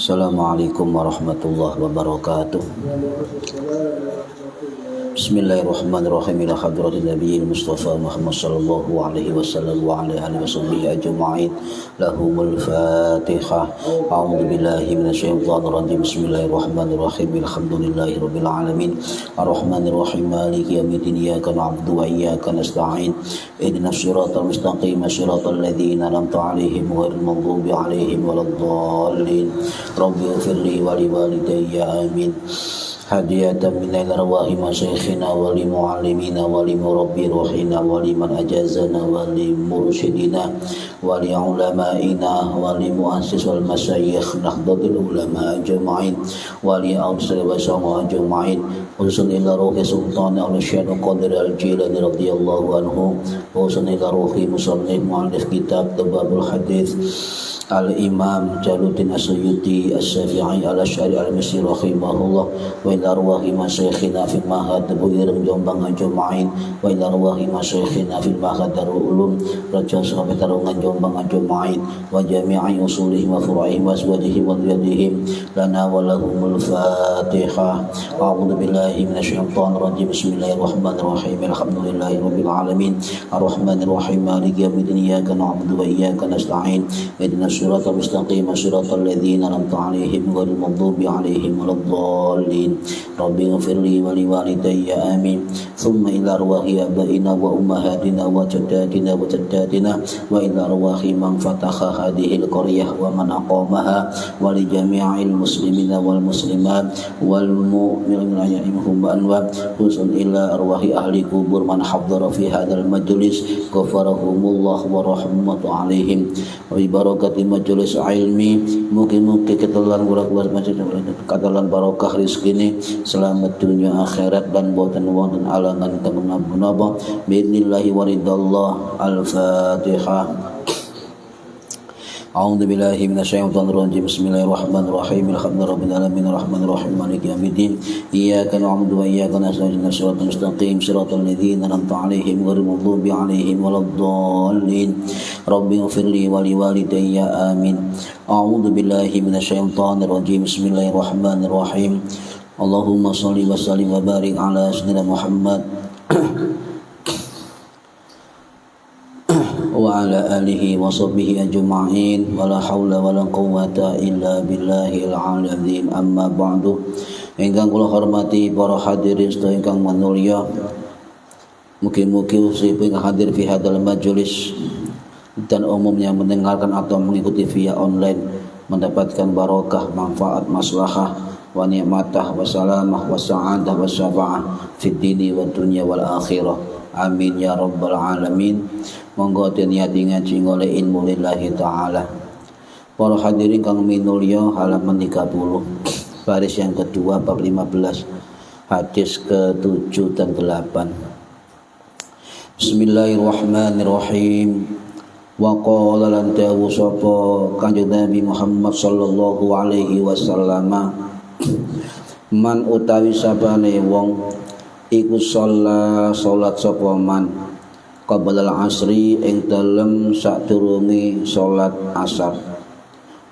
Assalamualaikum warahmatullahi wabarakatuh. Bismillahirrahmanirrahim. Ila hadratin nabiyil mustafa Muhammad sallallahu alaihi wasallam wa ala alihi washabbihi ajma'in. Lahumul Fatihah. A'udzu billahi minasyaitonir rajim. Bismillahirrahmanirrahim. Alhamdulillahi rabbil alamin. Arrahmanir rahim. Maliki yaumiddin. Iyyaka na'budu wa iyyaka nasta'in. Ihdinas siratal mustaqim. Siratal ladzina an'amta 'alaihim ghairil maghdubi 'alaihim waladdallin. Rabbi ighfirli wa liwalidayya amin. Hadiyatan minal arwahi masyayikhina wa li muallimina wa li murabbi ruhina wa liman ajazana wa li mursyidina wa li ulama'ina wa li muassis wal masyayikh nahdlatul ulama ajma'in wa li awsal wa sama ajma'in usul ila ruhi sultan al-syed qadir al-jilani radhiyallahu anhu usul ila ruhi musannif muallif kitab tababul hadith Al-Imam Jaluddin As-Suyuti As-Syafi'i Al-Asy'ari Al-Misri rahimahullah wa ila arwahi masyayikhina fil mahad Buireng Jombang ajma'in wa ila arwahi masyayikhina fil mahad Darul Ulum Raja Sahabat Tarungan Jombang ajma'in wa jami'i usulihim wa furu'ihim wa azwajihim wa dhurriyyatihim lana wa lahumul Fatihah. A'udzu billahi minasyaitonir rajim. Bismillahirrahmanirrahim. Alhamdulillahi rabbil alamin. Arrahmanir rahim. Maliki yaumiddin. Iyyaka na'budu wa iyyaka nasta'in. Ihdinas siratal mustaqim. Siratal ladzina an'amta 'alaihim ghairil maghdubi 'alaihim waladdallin. Rabbi ighfirli wa liwalidayya amin. Thumma ila arwahi abaina wa ummahatina wa jaddatina wa jaddatina wa ila arwahi man fataha hadhihi al-qaryah wa man aqamaha wa li jami'il muslimina wal muslimat wal mu'minina ya'imhum anwa khusun ila arwahi ahli kubur man hadhara fi hadzal majlis ghafarahumullah wa rahmatu 'alaihim wa barakati majelis ilmi. Mugi-mugi ketelan kurak-kurak masjid kadalan barokah rezekine selamat dunia akhirat dan boten wonten alangan kang menapa biidznillah wa ridallah. Al-Fatihah. A'udzu billahi minasyaitonir rajim. Bismillahirrahmanirrahim. Alhamdulillahirabbil alamin arrahmanir rahim maliki yaumiddin. Iyyaka na'budu wa iyyaka nasta'in. Shiratal mustaqim shiratal ladzina an'amta 'alaihim ghairil maghdubi 'alaihim waladdallin. Rabbi ighfirli wa liwalidayya amin. A'udzu billahi minasyaitonir rajim. Bismillahirrahmanirrahim. Allahumma shalli wa sallim wa barik ala sayyidina Muhammad wa ala alihi wa sahbihi ajma'in wa la haula wa la quwwata illa billahil azim. Amma ba'du. Ingkang kula hormati para hadirin sedaya ingkang manulya, mugi-mugi usipun hadir fi hadzal majelis dan umumnya mendengarkan atau mengikuti via online mendapatkan barokah, manfaat, maslahah wa ni'matah wa salamah wa sa'adah wa syafa'ah fid dini wa dunya wal akhirah. Amin ya rabbal alamin. Monggo niati ngaji oleh ilmu lillahi ta'ala. Para hadirin kang minulya, halaman 30 baris yang kedua bab 15 hadis ke-7 dan 8. Bismillahirrahmanirrahim. Wa qala lan dawu sapa Kanjeng Nabi Muhammad sallallahu alaihi wasallam, man utawi sabane wong iku salat sapa man qabla al-asri ing dalem sadurunge salat asar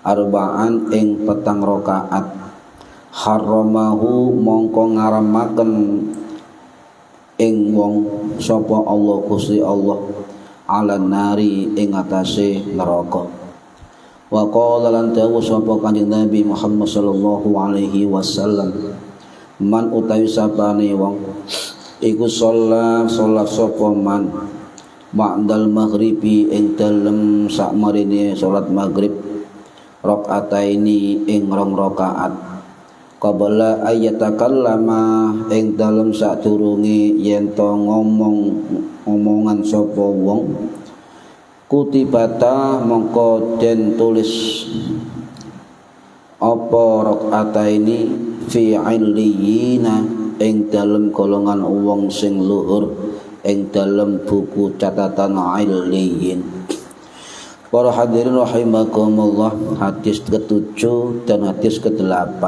arba'an ing petang rakaat haramahu mongko ngaramaken ing wong sapa Allah Gusti Allah ala nari ing atase neraka. Wa qala lan dawu sapa Kanjeng Nabi Muhammad sallallahu alaihi wasallam, man utawi sapane wong iku salat sapa man ba'dal maghribi ing dalem sakmarine salat maghrib rakaataini ing rong rakaat qabla ayatakallama ing dalem sadurunge yen to omongan sapa wong kutibata mongko den tulis apa rakaat ini fi illiyina ing dalem golongan wong sing luhur ing dalem buku catatan illiyin. Para hadirin rahimakumullah, hadis ke-7 dan hadis ke-8.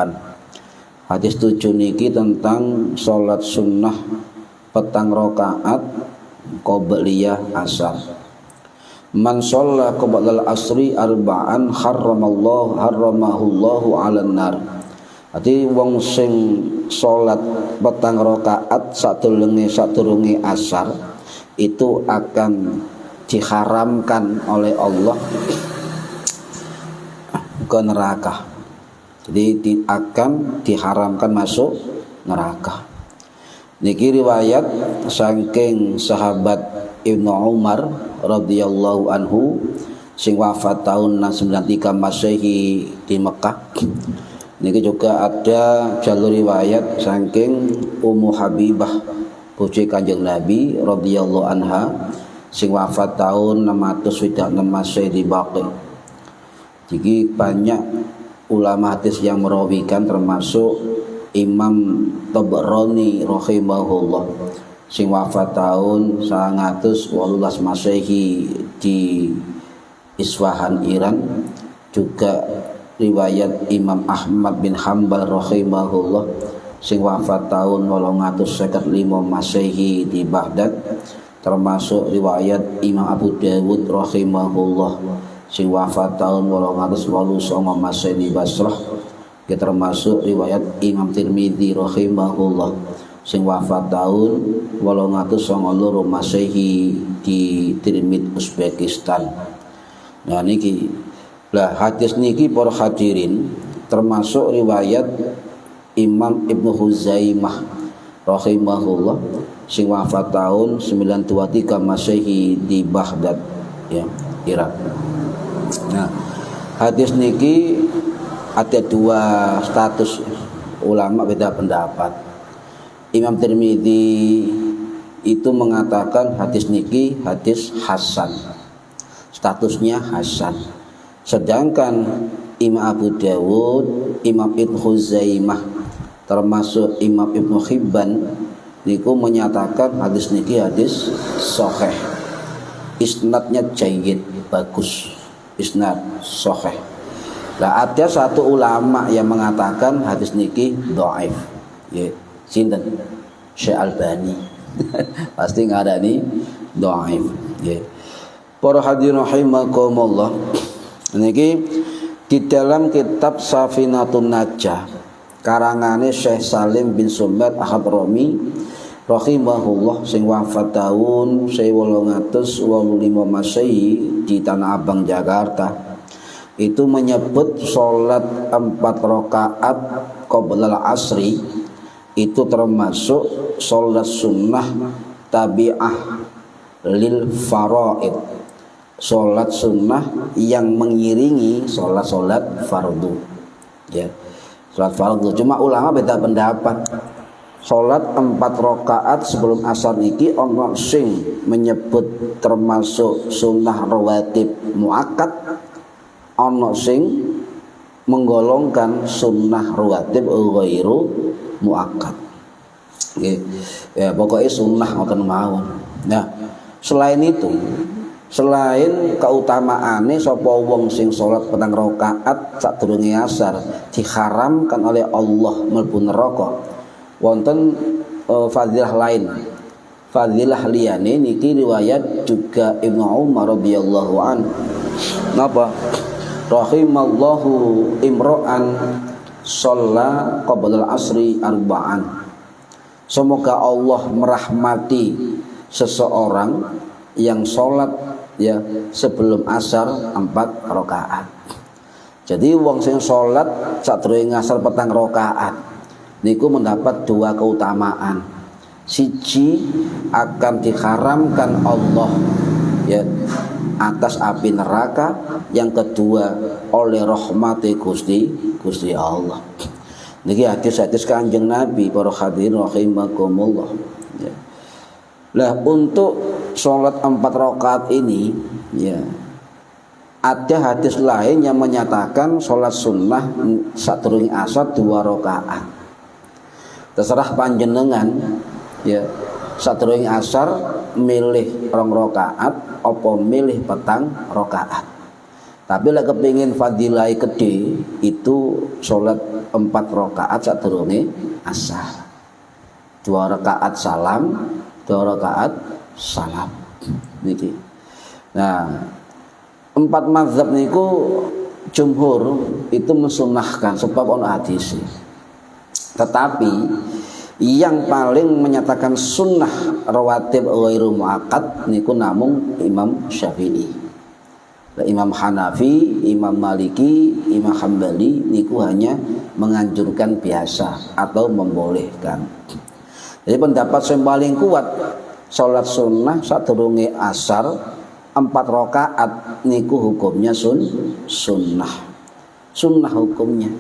Hadis 7 niki tentang salat sunnah petang rakaat qobliyah asar. Man shalla qoblal asri arba'an harramahullahu 'alan nar. Ati wong sing salat petang rakaat sadurunge asar itu akan diharamkan oleh Allah ke neraka. Jadi akan diharamkan masuk neraka. Niki riwayat saking sahabat Ibnu Umar radhiyallahu anhu sing wafat tahun 93 Masehi di Mekah. Niki juga ada jalur riwayat saking Ummu Habibah puji Kanjeng Nabi radhiyallahu anha sing wafat tahun 606 Masehi di Baqi. Jadi banyak ulama hadis yang merawikan termasuk Imam Tabrani rahimahullah sing wafat tahun 918 Masehi di Isfahan Iran. Juga riwayat Imam Ahmad bin Hanbal rahimahullah sing wafat tahun 855 Masehi di Baghdad. Termasuk riwayat Imam Abu Dawud rahimahullah sing wafat tahun 889 Masehi di Basrah. Termasuk riwayat Imam Tirmidzi rahimahullah sing wafat tahun 892 Masehi di Tirmidz Uzbekistan. Nah niki lah hadis niki para hadirin termasuk riwayat Imam Ibnu Huzaimah rahimahullah sing wafat tahun 923 Masehi di Baghdad ya, Irak. Nah, hadis niki ada dua status ulama beda pendapat. Imam Tirmidzi itu mengatakan hadis niki hadis hasan. Statusnya hasan. Sedangkan Imam Abu Dawud, Imam Ibnu Huzaimah termasuk Imam Ibnu Hibban niku menyatakan hadis niki hadis sahih. Isnadnya jayyid, bagus. Isnad sahih. Lah ada satu ulama yang mengatakan hadis niki dhaif. Ya, sinten? Syekh Albani. Pasti ngarani dhaif. Ya. Para hadirin rahimakumullah. Niki di dalam kitab Safinatun Najah karangane Syekh Salim bin Sumbat Al-Hadrami rahimahullah sing wafat tahun 1885 Masehi di Tanah Abang Jakarta itu menyebut sholat 4 rakaat qoblal asri itu termasuk sholat sunnah tabi'ah lil faraid, sholat sunnah yang mengiringi sholat fardu ya, sholat fardu. Cuma ulama beda pendapat. Sholat 4 rakaat sebelum asar niki ono sing menyebut termasuk sunnah rawatib muakkad, ono sing menggolongkan sunnah rawatib ghairu muakkad. Nggih. Ya pokoknya sunnah ngoten mawon. Nah, selain itu, selain keutamaane sapa wong sing salat 4 rakaat sadurunge asar diharamkan oleh Allah mlebu neraka, wonten fadilah lain. Fadilah liyane niki riwayat juga Ibnu Umar radhiyallahu anhu. Napa? Rahimallahu imra'an shalla qabla al-asri arba'an. Semoga Allah merahmati seseorang yang sholat ya sebelum asar 4 rakaat. Jadi wong sing sholat sadurunge asar 4 rakaat niku mendapat 2 keutamaan. Siji akan diharamkan Allah ya atas api neraka, yang kedua oleh rahmati Gusti Allah. Niki hadis-hadis Kanjeng Nabi para hadirin rahimakumullah. Ya. Lah untuk sholat 4 rakaat ini ya ada hadis lain yang menyatakan sholat sunnah sadurunge asar 2 rakaat. Terserah panjenengan ya sadurunge asar milih 2 rakaat apa milih 4 rakaat. Tapi lek kepengin fadilah gede itu sholat 4 rakaat sadurunge asar. 2 rakaat salam, 2 rakaat salam niki. Nah, 4 mazhab niku jumhur itu mensunahkan sebab ono hadis. Tetapi yang paling menyatakan sunnah rawatib ghairu muakkad niku namung Imam Syafi'i. Imam Hanafi, Imam Maliki, Imam Hambali niku hanya menganjurkan biasa atau membolehkan. Jadi pendapat yang paling kuat sholat sunnah sadurunge asar 4 rakaat niku hukumnya sunnah hukumnya.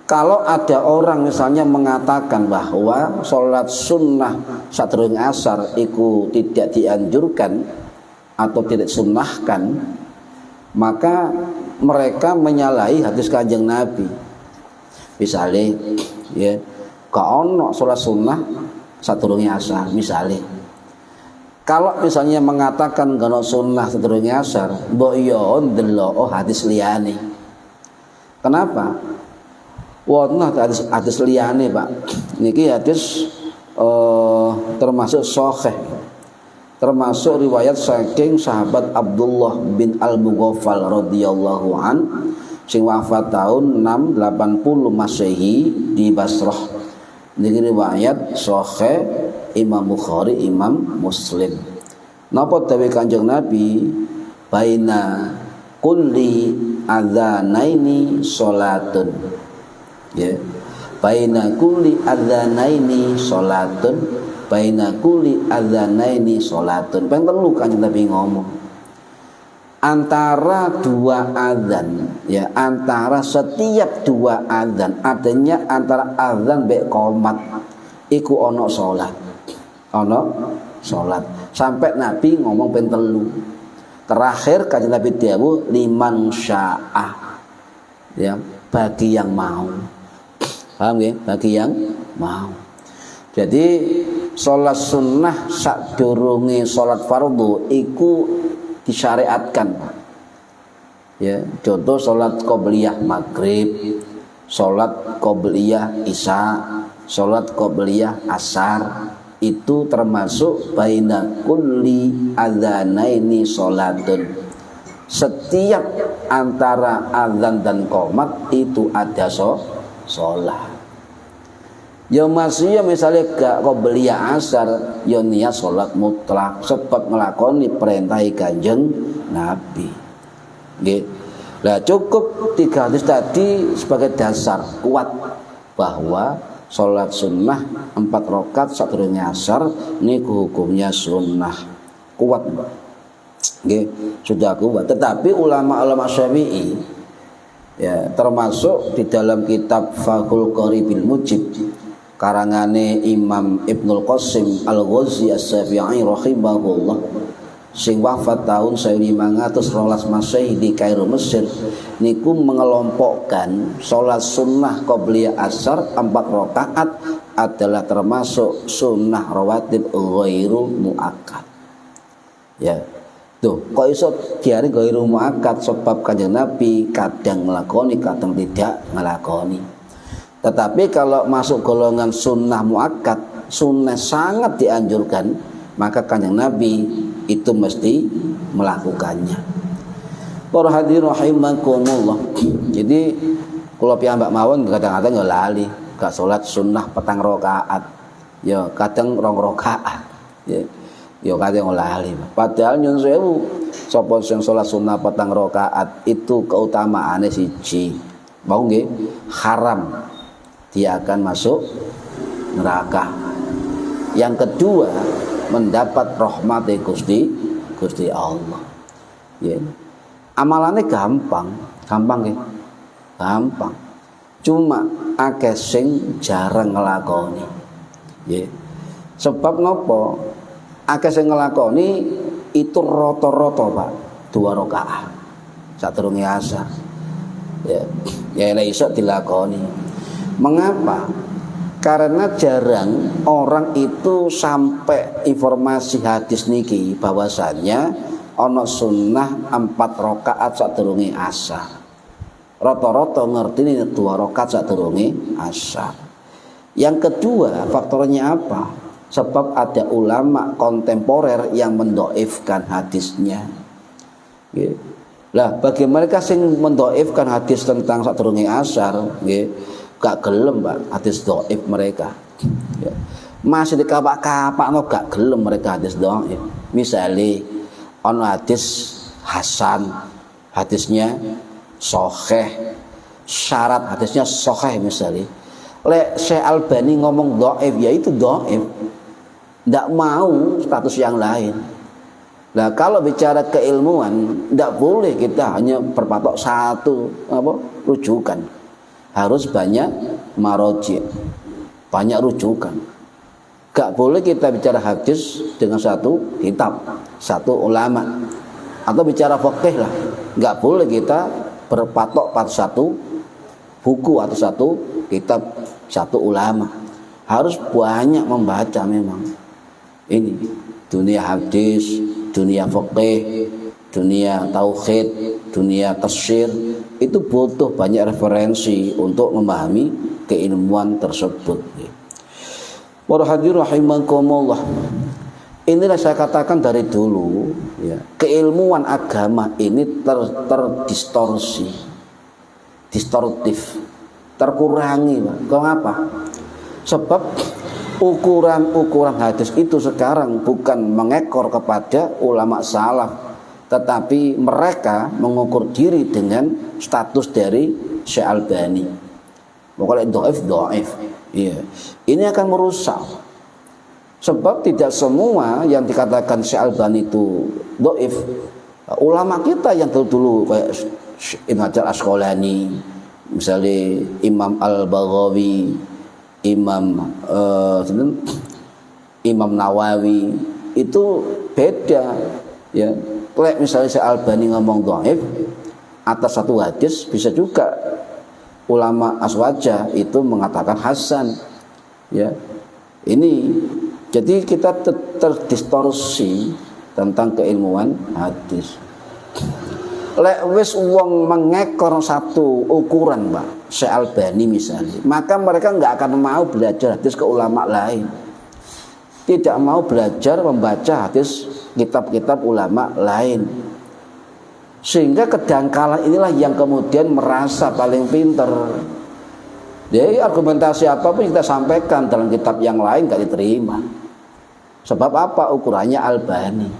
Kalau ada orang misalnya mengatakan bahwa sholat sunnah sadurunge asar itu tidak dianjurkan atau tidak sunnahkan, maka mereka menyalahi hadis Kanjeng Nabi. Misalnya ya ono sholat sunnah sadurunge asar misalnya. Kalau misalnya mengatakan gak ono sunnah sadurunge asar, mbok yo ndelok hadis liyane. Kenapa? Wonten hadis liyane, Pak. Niki hadis termasuk sahih. Termasuk riwayat saking sahabat Abdullah bin Al-Mughaffal radhiyallahu an sing wafat tahun 680 Masehi di Basrah. Niki riwayat sahih Imam Bukhari, Imam Muslim. Napa dawuh Kanjeng Nabi, baina kulli adzanaini salatun. Ya. Baina kulli adzanaini salatun, baina kulli adzanaini salatun. Ping telu Kanjeng Nabi ngomong. Antara 2 adzan, ya, antara setiap 2 adzan, adanya antara adzan mek qomat iku ana salat. Ana salat. Sampai Nabi ngomong ping telu. Terakhir Kanjeng Nabi dawuh liman sya'ah. Ya, bagi yang mau. Paham ya? Bagi yang mau. Jadi sholat sunnah sadurunge sholat fardu iku disyariatkan. Ya, contoh sholat qobliyah maghrib, sholat qobliyah isya, sholat qobliyah asar itu termasuk baina kulli adzanaini sholatun. Setiap antara azan dan qomat itu ada sholat. Ya masih ya misalnya gak qobliyah asar ya niat sholat mutlak sebab ngelakoni perintah Kanjeng Nabi. Nggih. Lah cukup 3 hadis tadi sebagai dasar kuat bahwa sholat sunnah 4 rakaat sadurunge asar niku hukumnya sunnah. Kuat. Nggih, sudah kuat. Tetapi ulama-ulama Syafi'i ya termasuk di dalam kitab Fathul Qaribil Mujib karangane Imam Ibnul Qasim Al-Ghazi As-Syafi'i rahimahullah sing wafat tahun 1512 Masehi di Kairo Mesir niku mengelompokkan sholat sunnah qobliyah asar 4 rakaat adalah termasuk sunnah rawatib ghairu muakkad. Ya. Tuh, kok iso diarani ghairu muakkad sebab Kanjeng Nabi kadang nglakoni, kadang tidak nglakoni. Tetapi kalau masuk golongan sunnah muakkad, sunnah sangat dianjurkan, maka Kanjeng Nabi itu mesti melakukannya. Para hadirin rahimakumullah. Jadi kula piyambak mawon kadang-kadang ya lali, gak salat sunnah 4 rakaat. Ya kadang 2 rakaat. Ya. Ya kadang lali. Padahal nyun sewu sapa sing salat sunnah 4 rakaat itu keutamaane siji. Mau nggih? Haram. Dia akan masuk neraka. Yang kedua, mendapat rahmat Gusti Allah. Ya. Amalannya gampang nggih. Gampang. Cuma akeh sing jarang ngelakoni. Nggih. Sebab nopo? Akeh sing ngelakoni itu rata-rata, Pak, 2 rakaat sadurunge asar. Ya lek iso dilakoni. Mengapa? Karena jarang orang itu sampai informasi hadis niki bahwasannya ana sunnah 4 rakaat sadurunge asar. Rata-rata ngerti ini 2 rakaat sadurunge asar. Yang kedua, faktornya apa? Sebab ada ulama kontemporer yang mendoifkan hadisnya. Lah bagi mereka sing mendoifkan hadis tentang sadurunge asar, gak gelem, Pak, hadis doif mereka. Masih dikapak-kapak no gak gelem mereka hadis doif. Misalnya ana hadis hasan, hadisnya sahih, syarat hadisnya sahih misalnya. Lek Syekh Albani ngomong doif, ya itu doif. Ndak mau status yang lain. Nah kalau bicara keilmuan, ndak boleh kita hanya berpatok satu rujukan. Harus banyak maroji, banyak rujukan. Gak boleh kita bicara hadis dengan satu kitab, satu ulama, atau bicara fikih lah. Gak boleh kita berpatok pada satu buku atau satu kitab, satu ulama. Harus banyak membaca memang. Ini dunia hadis, dunia fikih, dunia tauhid, dunia tafsir, itu butuh banyak referensi untuk memahami keilmuan tersebut. Para hadirin rahimakumullah. Inilah saya katakan dari dulu, ya, keilmuan agama ini terdistorsi, distortif, terkurangi. Kenapa? Sebab ukuran hadis itu sekarang bukan mengekor kepada ulama salaf, tetapi mereka mengukur diri dengan status dari Syekh Albani. Pokoknya doif. Iya. Ini akan merusak. Sebab tidak semua yang dikatakan Syekh Albani itu doif. Ulama kita yang dulu kayak Ibnu Hajar Asqalani, misalnya Imam Al-Baghawi, Imam Nawawi, itu beda, ya. Lek misalnya Syekh Albani ngomong dhaif atas satu hadis, bisa juga ulama aswaja itu mengatakan hasan, ya. Ini jadi kita terdistorsi tentang keilmuan hadis. Lek wis wong mengekor satu ukuran, Pak, Syekh Albani misalnya, maka mereka nggak akan mau belajar hadis ke ulama lain. Tidak mau belajar membaca hadis kitab-kitab ulama lain. Sehingga kedangkalan inilah yang kemudian merasa paling pinter. Jadi argumentasi apapun kita sampaikan dalam kitab yang lain gak diterima. Sebab apa? Ukurannya Albani.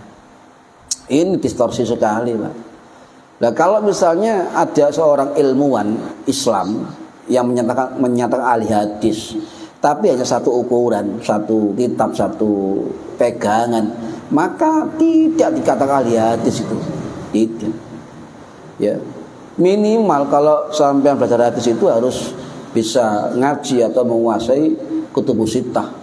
Ini distorsi sekali, Pak. Nah kalau misalnya ada seorang ilmuwan Islam yang menyatakan ahli hadis, tapi hanya satu ukuran, satu kitab, satu pegangan, maka tidak dikatakan ahli hadis itu. Tidak. Ya. Minimal kalau sampai belajar hadis itu harus bisa ngaji atau menguasai kutubus sittah.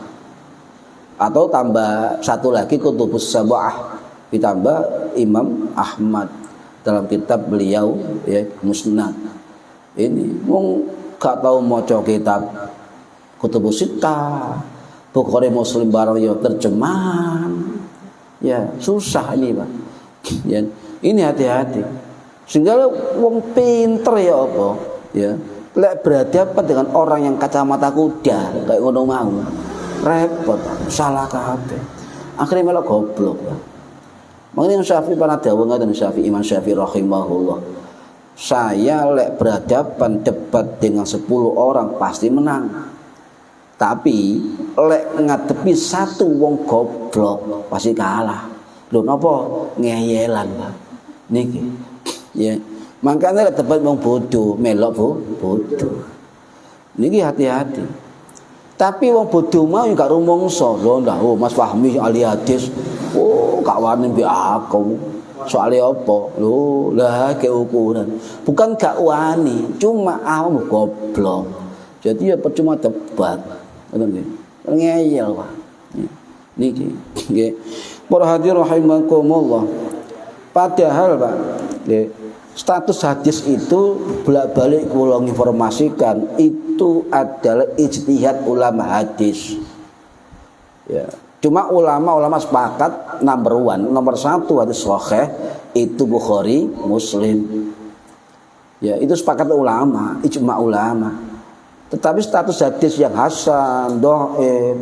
Atau tambah satu lagi kutubus sab'ah, ditambah Imam Ahmad dalam kitab beliau, ya, Musnad. Ini wong gak tahu maca kitab kutubus sittah, Bukhari Muslim barang ya terjemahan. Ya, susah ini, Pak. Ya, ini hati-hati. Sehingga wong pinter ya apa? Ya, lek berhadapan dengan orang yang kacamata kuda kayak ngono mau, repot, salah kabeh. Akhirnya malah goblok. Makanya Imam Syafi'i pernah dawuh ngaten, Imam Syafi'i rahimahullah. Saya lek berhadapan debat dengan 10 orang pasti menang. Tapi lek ngadepi satu wong goblok pasti kalah. Lho napa ngeyelan, Pak? Niki. Ya. Makanya lek debat wong bodoh, melok bodoh. Niki hati-hati. Tapi wong bodoh mau gak rumangsa. Lho ndak, oh Mas Fahmi ahli hadis. Oh, gak wani mbek aku. soalnya apa? Lho, lah keukuran. Bukan gak wani, cuma awakmu goblok. Jadi ya percuma debat. Ngoten nggih. Ngeyel, Pak. Niki nggih. Para hadirin rahimakumullah. Padahal Pak, nggih, status hadis itu bolak-balik kula informasikan itu adalah ijtihad ulama hadis. Ya. Cuma ulama sepakat nomor satu hadis sahih itu Bukhari, Muslim. Ya, itu sepakat ulama, ijma ulama. Tetapi status hadis yang hasan, dhaif,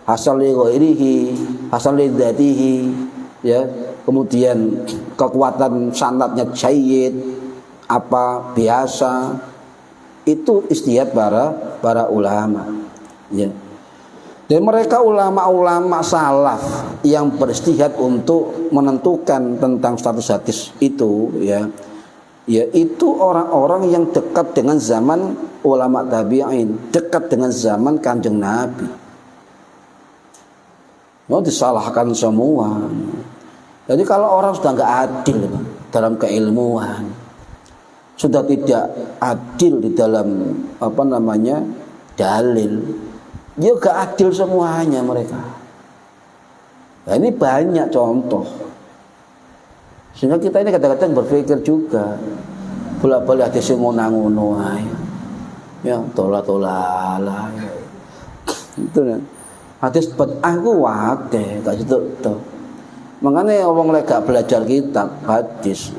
hasan li ghairihi, hasan li dzatihi, ya, kemudian kekuatan sanadnya jayyid, apa biasa, itu ijtihad para ulama. Ya. Dan mereka ulama-ulama salaf yang berijtihad untuk menentukan tentang status hadis itu, ya, yaitu orang-orang yang dekat dengan zaman ulama tabi'in, dekat dengan zaman Kanjeng Nabi. Mau disalahkan semua. Jadi kalau orang sudah nggak adil dalam keilmuan, sudah tidak adil di dalam dalil, dia gak adil semuanya mereka. Nah, ini banyak contoh. Sehingga kita ini kadang-kadang berpikir juga, bolak-balik hadis ngono-ngono ae. Ya, tola-tola. Itu kan. Hadis bid'ah ku wae, gak situ. Makanya wong lek gak belajar kitab hadis,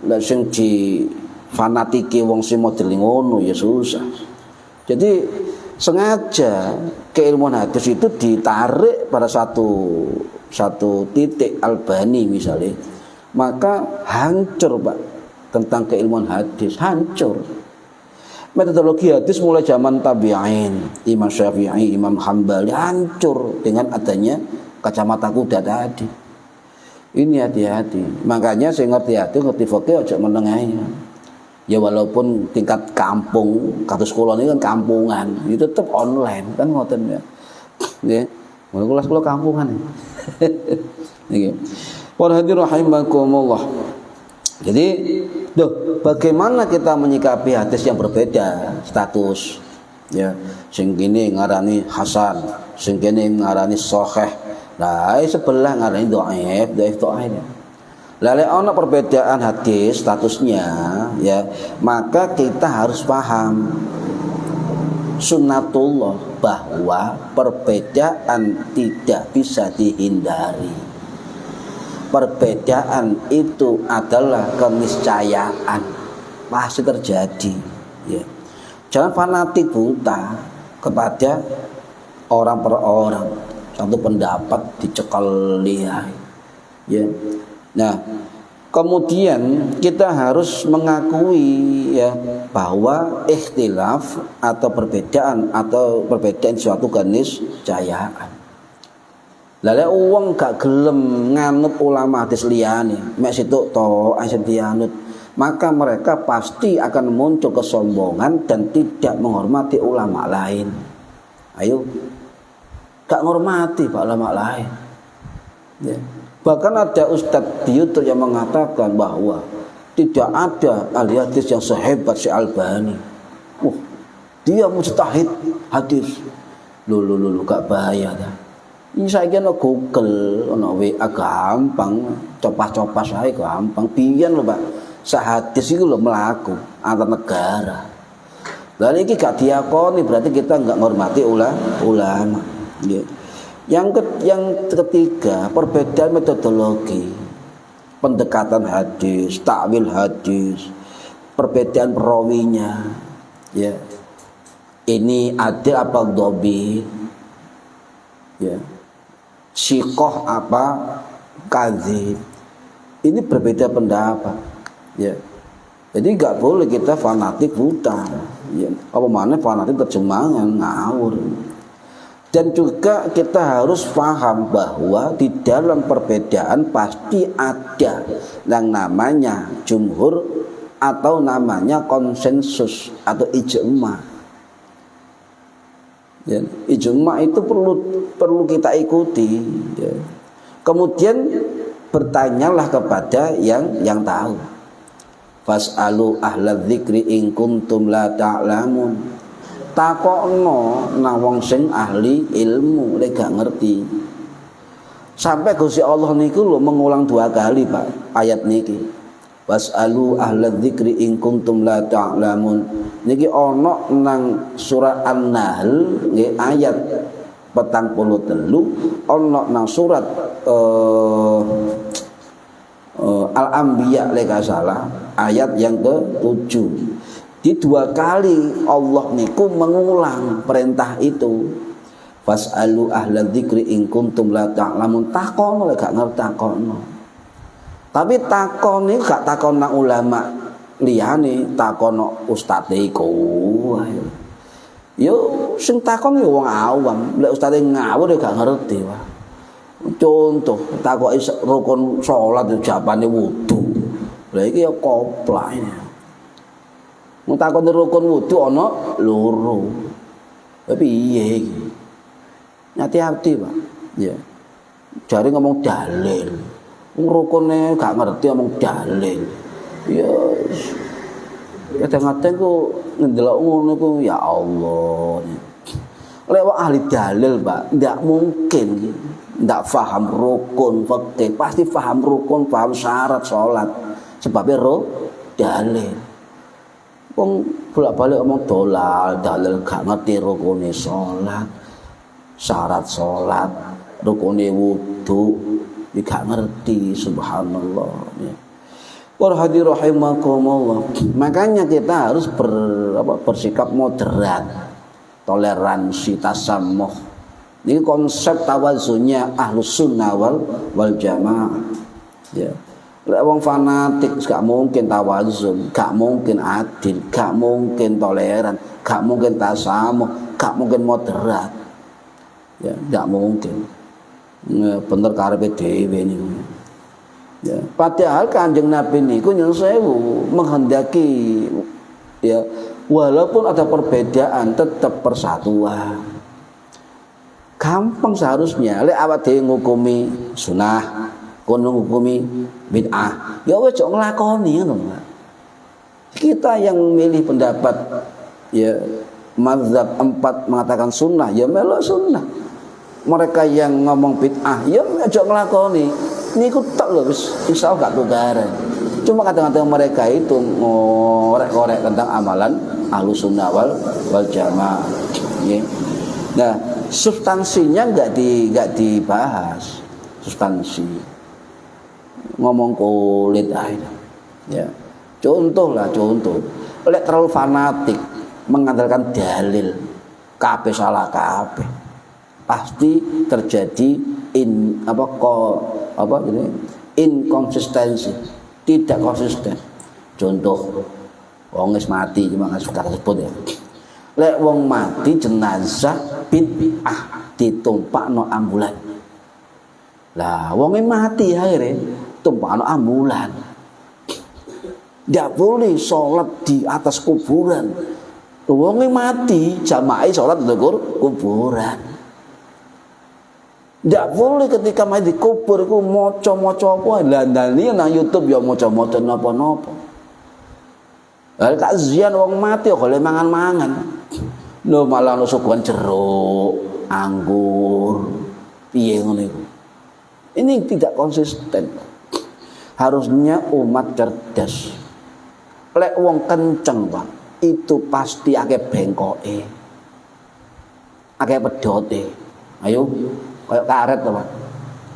lek sing di fanatiki wong sing model ngono ya susah. Jadi sengaja keilmuan hadis itu ditarik pada satu titik Albani misalnya, maka hancur Pak tentang keilmuan hadis, hancur. Metodologi hadis mulai zaman tabi'in, Imam Syafi'i, Imam Hambali hancur dengan adanya kacamata kuda tadi. Ini hati-hati. Makanya saya ngerti fikih aja menengahi. Ya walaupun tingkat kampung, kados kula ini kan kampungan, itu tetap online kan ngoten ya. Nggih. Kula kampungan. Nggih. Para hadirin rahimakumullah. Jadi, bagaimana kita menyikapi hadis yang berbeda status? Ya, sing kene ngarani hasan, sing kene ngarani sahih. Nah, sebelah ngarani dhaif. Lalu ana perbedaan hadis statusnya, ya, maka kita harus paham sunnatullah bahwa perbedaan tidak bisa dihindari. Perbedaan itu adalah keniscayaan, pasti terjadi. Ya. Jangan fanatik buta kepada orang per orang, satu pendapat dicekal liai. Ya. Nah, kemudian kita harus mengakui ya bahwa ikhtilaf atau perbedaan suatu keniscayaan. Lalu uang gak gelem nganut ulama hadis liyane, mek situk to asih dianut, maka mereka pasti akan muncul kesombongan dan tidak menghormati ulama lain. Ayo, gak menghormati pak ulama lain. Ya. Bahkan ada Ustadz di YouTube yang mengatakan bahwa tidak ada ahli hadis yang sehebat si Albani. Dia mujtahid hadis. Lu gak bahaya dah. Ini saya kira Google, WA gampang, copas aja gampang. Pian lho Pak, sahadis itu lho melaku antar negara. Lalu ini gak diakoni berarti kita nggak menghormati ulama. Yeah. Yang ketiga, perbedaan metodologi, pendekatan hadis, takwil hadis, perbedaan perawinya, ya. Ini adil apa dhabit, ya. Sikoh apa kadzib. Ini berbeda pendapat, ya. Jadi nggak boleh kita fanatik buta, ya. Apa mana fanatik terjemahan ngawur. Dan juga kita harus paham bahwa di dalam perbedaan pasti ada yang namanya jumhur atau namanya konsensus atau ijma. Ya, ijma itu perlu kita ikuti. Ya. Kemudian bertanyalah kepada yang tahu. Fas'alu ahla dzikri in kuntum la ta'lamun. Takokno nang wong sing ahli ilmu lek gak ngerti. Sampai Gusti Allah niku lho mengulang 2 kali Pak ayat niki. Was'alu ahla dzikri in kuntum la ta'lamun. Niki ana nang surah An-Nahl nggih ayat 43, ana nang surat Al-Anbiya lek salah ayat yang ke-7. Di 2 kali Allah niku mengulang perintah itu. Fas'alu ahla dzikri in kuntum la ta'lamun. Takono lek gak ngerti takono. Tapi takon niku gak takon nang ulama liyane, takono ustaze iku. Yo sing takon yo wong awam. Lek ustaze ngawur yo gak ngerti, Pak. Contoh takoki rukun salat jawabane wudu. Lah iki yo koplak ini. Mun takon rukun wudu ana loro. Tapi piye iki? Hati-hati, Pak. Ya. Jare ngomong dalil. Rukune gak ngerti ngomong dalil. Ya kadang-kadang ku ndelok ngono ku ya Allah. Lewat ahli dalil, Pak, ndak mungkin ndak paham rukun fikih, pasti paham rukun, paham syarat salat. Sebabnya dalil. Wong bolak-balik omong dalil gak ngerti rukune salat, syarat salat, rukune wudu, gak ngerti, subhanallah. Ya. Warhadi rahimakumullah. Makanya kita harus bersikap moderat, toleransi, tasamuh. Ini konsep tawazunnya Ahlus Sunnah wal Jamaah. Ya. Lek wong fanatik gak mungkin tawazun, gak mungkin adil, gak mungkin toleran, gak mungkin tasamuh, gak mungkin moderat. Ya, gak mungkin. Ya, bener karepe dhewe niku. Ya, padahal Kanjeng Nabi niku nyuwun sewu menghendaki ya walaupun ada perbedaan tetap persatuan. Gampang seharusnya lek awak dhewe ngukumi sunah, kono ngukumi bid'ah. Ya wis ojo nglakoni ngono. Kita yang milih pendapat ya mazhab 4 mengatakan sunnah ya melok sunnah. Mereka yang ngomong bid'ah ya ojo nglakoni. Niku tok lho wis insyaallah gak tukaran. Cuma kadang-kadang mereka itu ngorek-ngorek tentang amalan Ahlus Sunnah wal Jamaah. Nggih. Nah, substansinya enggak dibahas. Substansi. Ngomong kulit aja. Ya. Contoh. Lek terlalu fanatik mengandalkan dalil, kabeh salah kabeh. Pasti terjadi inkonsistensi, tidak konsisten. Contoh wong wis mati cuma suka tersebut ya. Lek wong mati jenazah bid'ah ditumpakno ambulan. Lah wong mati akhirnya tumpakno ambulan. Ndak boleh sholat di atas kuburan. Wong mati jamaah sholat di kuburan. Ndak boleh ketika main di kubur iku maca-maca apa landani nang YouTube ya maca-maca napa-napa. Lah kazian wong mati kok oleh mangan-mangan. Lho malah ono suguhan jeruk, anggur. Piye ngono iku. Ini tidak konsisten. Harusnya umat cerdas. Lek wong kenceng, Pak, itu pasti akeh bengkoke. Akeh pedote. Ayo kayak karet Pak.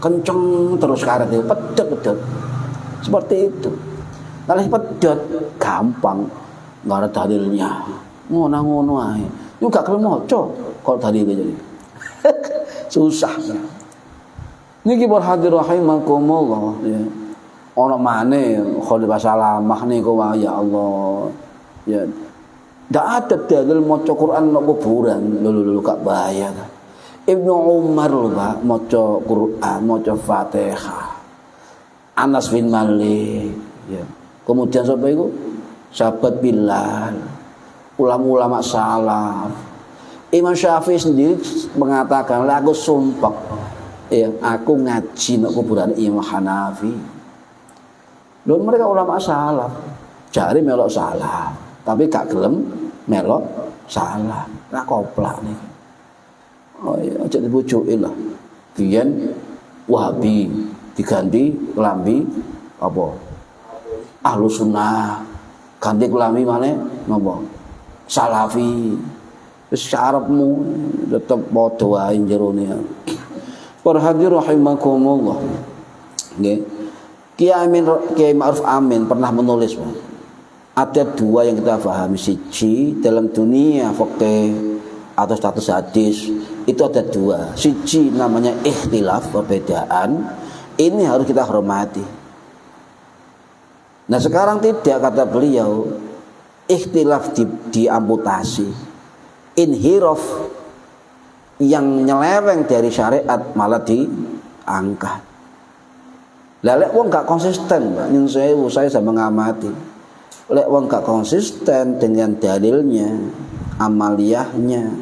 Kenceng terus karet itu pedot. Seperti itu. Kalau pedot gampang, enggak ada dalilnya. Ngono ae. Yo gak kelem maca kok dalile jadi. Susah. Niki berhadir rahimakumullah ya. Ono maneh Khalifah Salamah niku ya Allah. Ya. Ndak ada dalil maca Quran nang kuburan. Lho gak bahaya. Ibnu Umar lho Pak, maca Quran, maca Fatihah. Anas bin Malik, ya. Kemudian sapa iku? Sahabat Bilal. Ulama-ulama salaf. Imam Syafi'i sendiri mengatakan, "Aku sumpah Ya, aku ngaji nang kuburan Imam Hanafi. Lho mereka ulama salaf. Jare melok salah, tapi gak gelem melok salah. Nah koplak nih. Oh iya, aja dibujuki lah. Biyen Wahabi diganti kelambi apa? Ahlus Sunnah. Ganti kelambi maneh napa? Salafi. Wis karepmu tetep padha wae jerone. Para hadirin rahimakumullah. Nggih. Kiai Ma'ruf Amin pernah menulis, ada dua yang kita pahami. Siji dalam dunia fikih atau status hadis itu ada dua. Siji namanya ikhtilaf, perbedaan. Ini harus kita hormati. Nah sekarang tidak, kata beliau, ikhtilaf diamputasi, inhiraf yang nyeleweng dari syariat malah diangkat. Lek wong gak konsisten, nyun sewu, saya mengamati. Lek wong gak konsisten dengan dalilnya, amaliyahnya,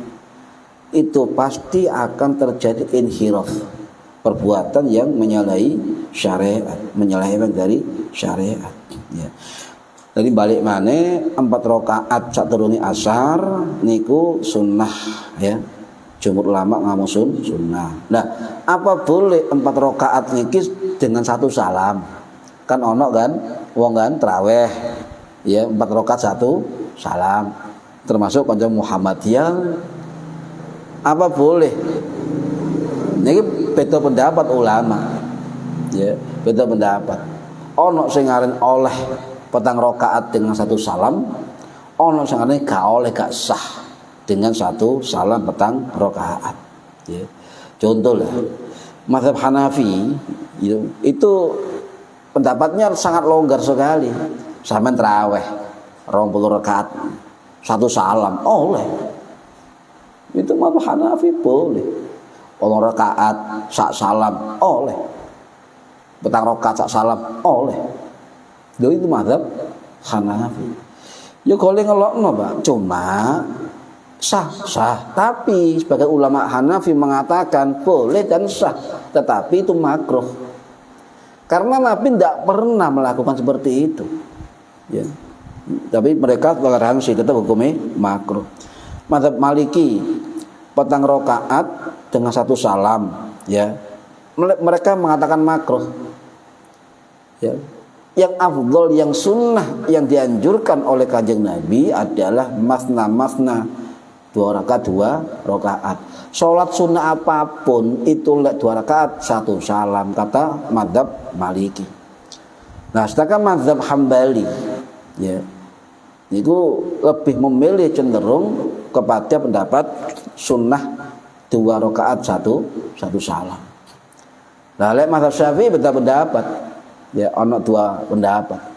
itu pasti akan terjadi inhiraf, perbuatan yang menyalahi syariat, menyeleweng dari syariat. Ya. Jadi balik mana 4 rakaat saturungi asar niku sunnah ya. Jumhur ulama ngomong sunnah. Nah, apa boleh 4 rakaat niki dengan 1 salam? Kan ono kan wong kan traweh ya 4 rakaat 1 salam. Termasuk kanca Muhammadiyah apa boleh? Niki beda pendapat ulama. Ya, beda pendapat. Ono sing aran oleh 4 rakaat dengan 1 salam, ono sing aran gak oleh, gak sah dengan 1 salam 4 rakaat. Ya. Contoh lah, mazhab Hanafi itu pendapatnya sangat longgar sekali. Sampeyan tarawih 20 rakaat 1 salam oleh. Itu mazhab Hanafi boleh. 8 rakaat 1 salam oleh. 4 rakaat 1 salam oleh. Lho itu mazhab Hanafi. Ya golek ngelokno, Pak. Cuma sah, tapi sebagai ulama Hanafi mengatakan boleh dan sah, tetapi itu makruh. Karena Nabi tidak pernah melakukan seperti itu. Ya. Tapi mereka mengatakan sih tetap hukumnya makruh. Mazhab Maliki 4 rakaat dengan 1 salam, ya. Mereka mengatakan makruh. Ya. Yang afdal, yang sunnah, yang dianjurkan oleh Kanjeng Nabi adalah masna 2 rakaat 2 rakaat. Salat sunnah apapun itu 2 rakaat 1 salam, kata mazhab Maliki. Nah, sedangkan mazhab Hambali ya, itu lebih memilih cenderung kepada pendapat sunnah 2 rakaat 1 salam. Nah, lek mazhab Syafi'i beda pendapat. Ya, ono 2 pendapat.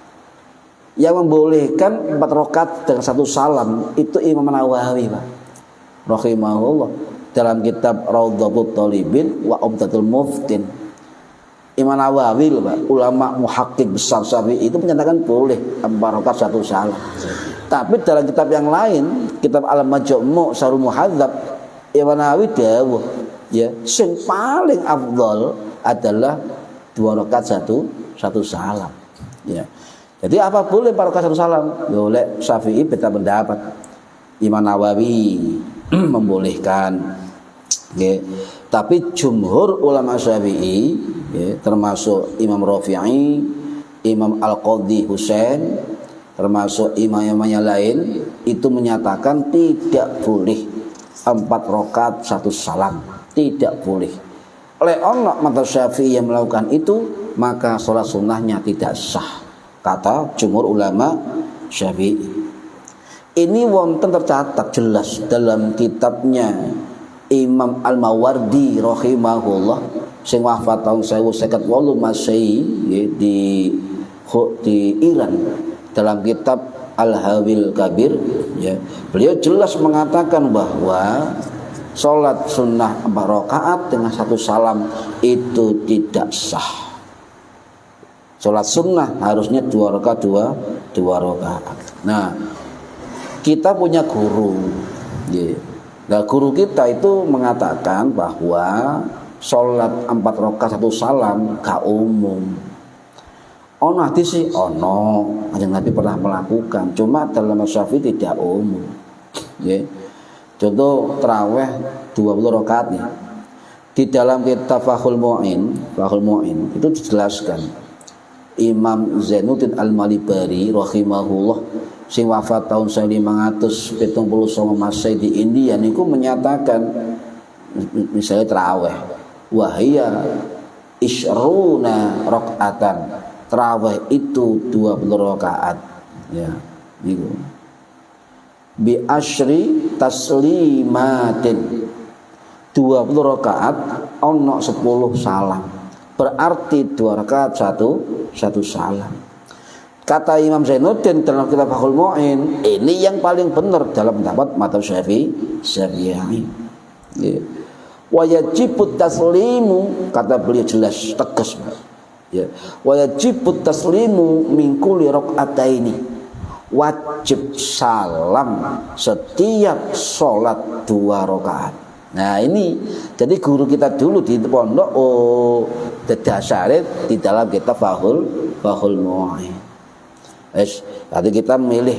Yang membolehkan 4 rakaat dengan 1 salam itu Imam Nawawi, Pak. Rahimahullah, dalam kitab Raudhatul Thalibin wa Umdatul Muftin. Imam Nawawi loh, Pak, ulama muhakkik besar Syafi'i itu menyatakan boleh 4 rakaat 1 salam. Tapi dalam kitab yang lain, kitab Al-Majmu' Syarhul Muhadzab, Imam Nawawi dawuh ya, sing paling afdal adalah 2 rakaat 1 salam. Ya. Jadi apa boleh 4 rakaat 1 salam? Boleh. Syafi'i beda pendapat. Imam Nawawi membolehkan. Ya. Tapi jumhur ulama Syafi'i ya, termasuk Imam Rafi'i, Imam Al-Qadhi Husain, termasuk imam-imam yang lain itu menyatakan tidak boleh 4 rakaat 1 salam, tidak boleh. Oleh Allah mazhab Syafi'i yang melakukan itu, maka sholat sunnahnya tidak sah, kata jumhur ulama Syafi'i. Ini wonten tercatat jelas dalam kitabnya Imam Al-Mawardi rahimahullah sing wafat tahun 1058 Masehi di Iran, dalam kitab Al-Hawil Kabir ya. Beliau jelas mengatakan bahwa sholat sunnah 4 rakaat dengan 1 salam itu tidak sah. Sholat sunnah harusnya 2 rakaat 2 rakaat. Nah, kita punya guru ya. Nah, guru kita itu mengatakan bahwa salat 4 rakaat 1 salam gak umum. Ono hadis sih ono, Kanjeng Nabi pernah melakukan, cuma dalam Syafi'i tidak umum. Ya. Contoh tarawih 20 rakaat nih. Di dalam kitab Fathul Mu'in itu dijelaskan Imam Zainuddin Al-Malibari rahimahullah sing wafat tahun 1579 Masehi di India niku menyatakan misalnya tarawih wahia isruna rakaatan, tarawih itu 20 rakaat ya niku bi asyri taslimatin, 20 rakaat ono 10 salam, berarti 2 rakaat satu salam. Kata Imam Zainuddin dalam kitab Fathul Mu'in, ini yang paling benar dalam pendapat mazhab Syafi'i. Ya. Wa yajibut taslimu, kata beliau jelas tegas. Ya. Wa yajibut taslimu min kulli rakaataini, wajib salam setiap sholat 2 rakaat. Nah ini jadi guru kita dulu di pondok dasare di dalam kitab Fathul Mu'in. Jadi kita milih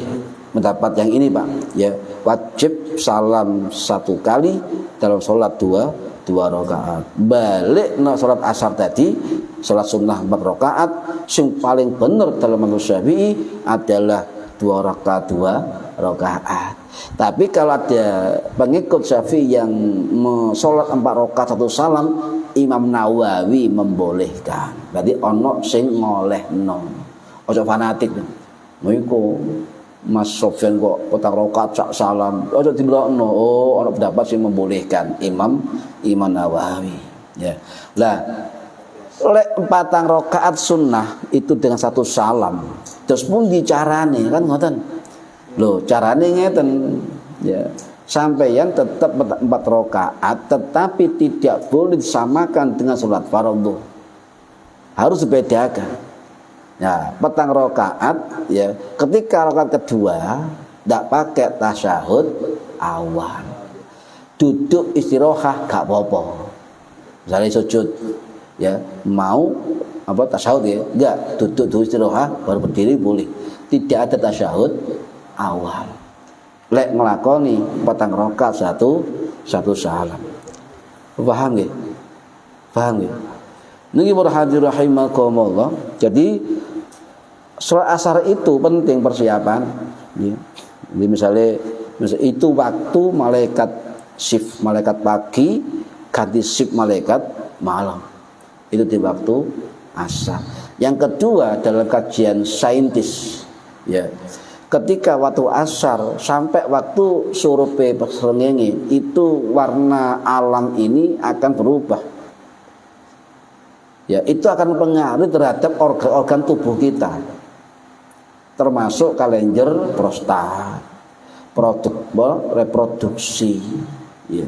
mendapat yang ini Pak ya, wajib salam 1 kali dalam sholat 2 rakaat. Balik no sholat asar tadi, sholat sunnah 4 rakaat, yang paling benar dalam mazhab Syafi'i adalah 2 rakaat 2 rakaat. Tapi kalau ada pengikut Syafi'i yang sholat 4 rakaat 1 salam, Imam Nawawi membolehkan. Berarti ono sing ngolehno. Ojo fanatik. Mengko Mas Sofyan kok 4 rakaat sak salam. Ojo diblokno. Oh, ono pendapat sing membolehkan Imam Nawawi. Ya. Lah lek 4 rakaat sunnah itu dengan 1 salam. Terus pun dicarane kan ngoten. Loh, carane ngeten ya. Sampeyan tetap 4 rakaat tetapi tidak boleh disamakan dengan sholat fardhu. Harus dibedakan. Ya, 4 rakaat ya. Ketika rakaat kedua tidak pakai tasyahud awal. Duduk istirahat gak apa-apa. Misalnya sujud ya, mau tasyahud ya, enggak, duduk dulu istirahat baru berdiri boleh. Tidak ada tasyahud awal. Lek nglakoni 4 rakaat satu salam. Paham nggih? Paham nggih? Niki para hadirin rahimakumullah. Jadi sholat asar itu penting persiapan ya. Jadi misalnya itu waktu malaikat shift malaikat pagi ganti shift malaikat malam. Itu di waktu asar. Yang kedua dalam kajian saintis ya. Ketika waktu asar sampai waktu surupe srengenge itu warna alam ini akan berubah. Ya, itu akan mempengaruhi terhadap organ-organ tubuh kita. Termasuk kelenjar prostat, reproduksi. Ya.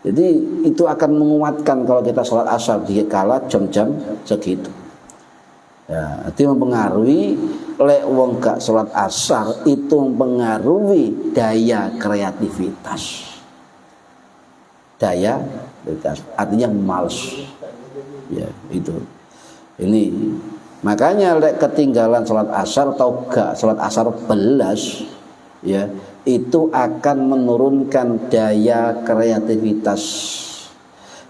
Jadi itu akan menguatkan kalau kita sholat asar di kala jam-jam segitu. Ya, itu mempengaruhi lek wong gak sholat asar itu mempengaruhi daya kreativitas. Artinya malas. Ya, itu. Ini makanya lek ketinggalan sholat asar atau gak sholat asar belas ya, itu akan menurunkan daya kreativitas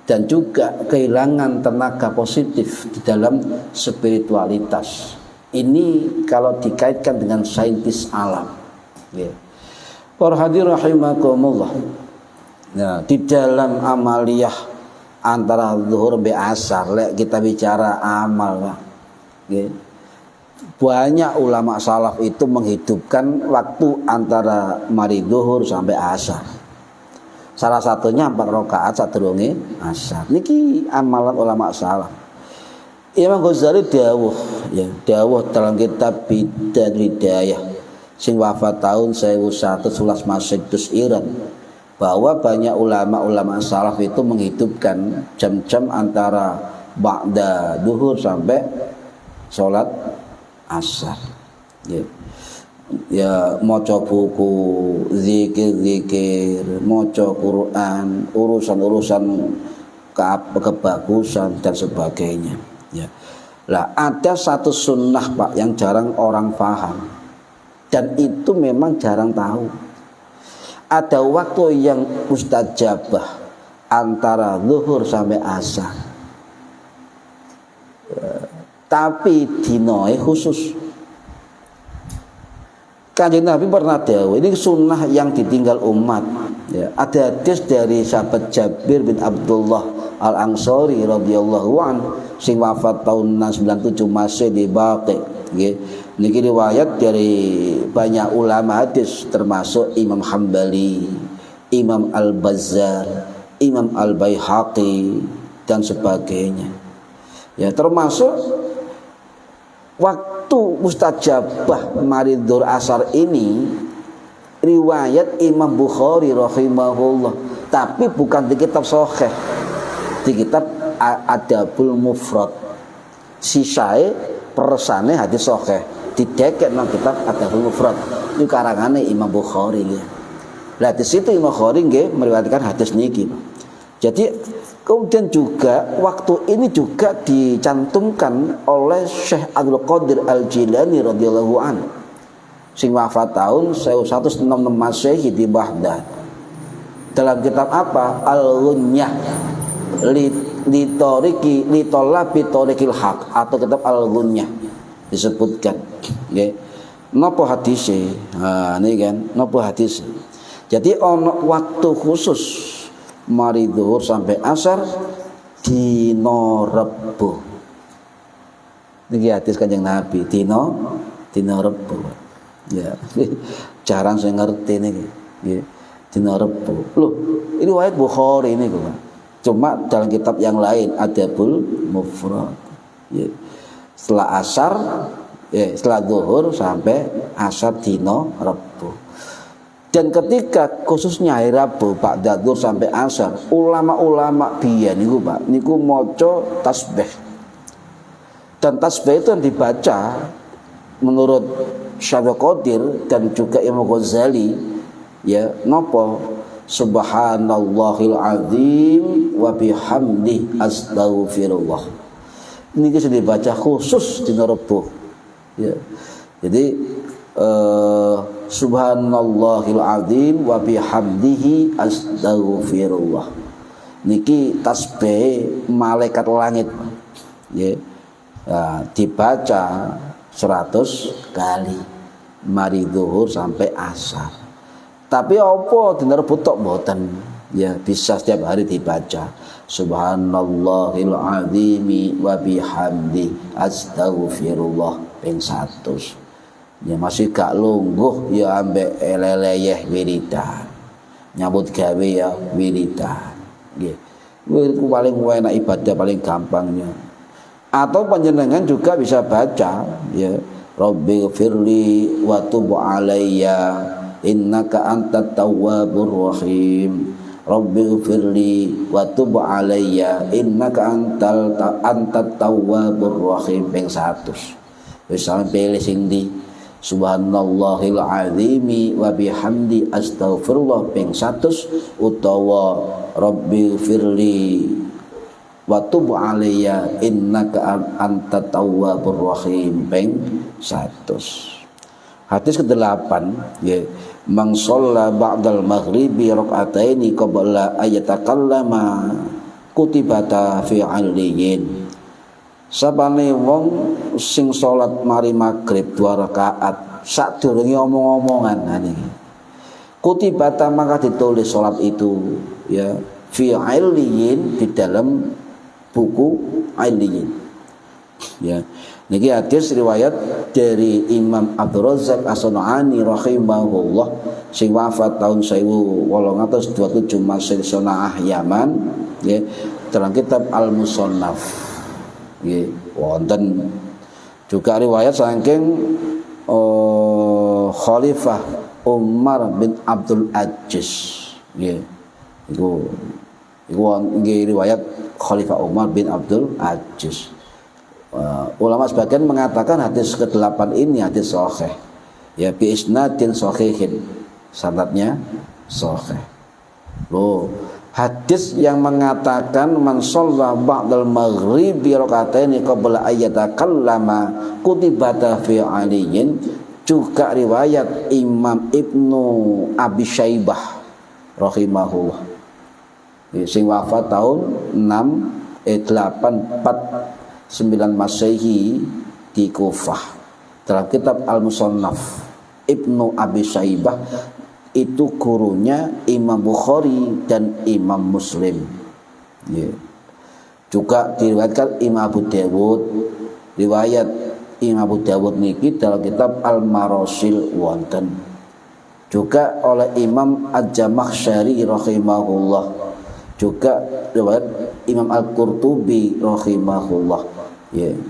dan juga kehilangan tenaga positif di dalam spiritualitas. Ini kalau dikaitkan dengan saintis alam ya. Para hadirin rahimakumullah. Nah, di dalam amaliyah antara zuhur be asar lek kita bicara amal Pak. Ya. Banyak ulama salaf itu menghidupkan waktu antara mari zuhur sampai asar. Salah satunya 4 rakaat sadurunge asar. Niki amalan ulama salaf. Imam Ghazali dawuh dalam kitab Bid'ah Hidayah sing wafat tahun 1111 Masehi Iran, bahwa banyak ulama-ulama salaf itu menghidupkan jam-jam antara ba'da duhur sampai sholat asar. Ya maca buku, zikir-zikir, maca Quran, urusan-urusan kebagusan dan sebagainya. Ya. Lah ada satu sunnah Pak yang jarang orang paham dan itu memang jarang tahu. Ada waktu yang mustajabah antara zuhur sampai asar. Tapi dinoe khusus. Kanjeng Nabi pernah dawuh, ini sunnah yang ditinggal umat. Ya, ada hadis dari sahabat Jabir bin Abdullah Al-Ansari radhiyallahu an sing wafat tahun 97 masih di Baqi. Nggih. Niki riwayat dari banyak ulama hadis termasuk Imam Hambali, Imam Al-Bazzar, Imam Al-Baihaqi dan sebagainya. Ya, termasuk waktu mustajabah maridul asar ini riwayat Imam Bukhari rahimahullah, tapi bukan di kitab Sahih, di kitab Adabul Mufrad. Sisae persane hadis Sahih didekek nang kitab Adabul Mufrad. Itu karangane Imam Bukhari ya. Lah di situ Imam Bukhari nggih meriwayatkan hadis niki. Jadi kemudian juga waktu ini juga dicantumkan oleh Syekh Abdul Qadir Al-Jilani radhiyallahu anhu sing wafat tahun 1166 Masehi di Baghdad. Dalam kitab apa? Al-Ghunyah li talabi tariqil haq atau kitab Al-Ghunyah disebutkan nggih. Napa hadise? Ha niki kan napa hadise. Jadi ono waktu khusus mari zuhur sampai asar dino Rebo. Niki hadis Kanjeng Nabi dino Rebo. Ya, jarang saya ngerti niki. Nggih. Dino Rebo. Loh, ini riwayat Bukhari ini kok. Cuma dalam kitab yang lain Adabul Mufrad. Ya. Setelah asar, setelah zuhur sampai asar dino Rebo. Dan ketika khususnya hari Rabu Pak Dadur sampai asar, ulama-ulama biyen niku Pak niku maca tasbih. Dan tasbih itu yang dibaca menurut Syekh Qadir dan juga Imam Ghazali ya napa subhanallahil azim wa bihamdi astaghfirullah. Niki sudah dibaca khusus di Rebo. Ya. Jadi subhanallahil azim wa bihamdihi astaghfirullah. Niki tasbih malaikat langit. Ya. Nah, dibaca 100 kali mari zuhur sampai asar. Tapi apa dina Rebo tok mboten. Ya, bisa setiap hari dibaca subhanallahil azim wa bihamdi astaghfirullah ping 100. Ya masih gak lungguh ya ambek eleleyeh wiridan. Nyambut gawe ya wiridan. Nggih. Itu paling enak ibadah paling gampangnya. Atau panjenengan juga bisa baca ya Rabbighfirli wa tub alayya innaka antat tawwabur rahim. Rabbighfirli wa tub alayya innaka antat tawwabur rahim ping 100. Wis sampe pilih sing ndi subhanallahil azimi wa bihamdi astaghfirullah ping 100 utawa rabbighfirli wa tub alayya innaka antat tawwabur rahim ping 100. Hadis ke-8 ya man shalla ba'dal maghribi rak'ataini qabla ayatakallama kutibata fi 'aliyyin. Sapane wong sing salat mari maghrib 2 rakaat sadurunge omong-omongan niki. Kutibata maka ditulis salat itu ya fi 'aliyyin di dalam buku 'aliyyin. Ya. Niki hadis riwayat dari Imam Abdul Razzaq As-San'ani rahimahullah sing wafat tahun 1827 Masih di Sana'ah Yaman ya dalam kitab Al-Musannaf. Nggih, wonten juga riwayat saking Khalifah Umar bin Abdul Aziz. Nggih. Iku nggih riwayat Khalifah Umar bin Abdul Aziz. Ulama sebagian mengatakan hadis ke-8 ini hadis sahih. Ya bi isnadin sahihin. Sanadnya sahih. Loh, Hadis yang mengatakan man shalla ba'dal maghribi raka'ataini qabla ayyatakallama kutibata fi aliyin, juga riwayat Imam Ibnu Abi Syaibah rahimahullah, sing wafat tahun 849 Masehi di Kufah. Dalam kitab Al-Musannaf, Ibnu Abi Syaibah itu gurunya Imam Bukhari dan Imam Muslim. Juga diriwayatkan Imam Abu Dawud. Riwayat Imam Abu Dawud niki dalam kitab Al-Marasil wonten. Juga oleh Imam Al-Jamakhsyari rahimahullah. Juga riwayat Imam Al-Qurtubi rahimahullah.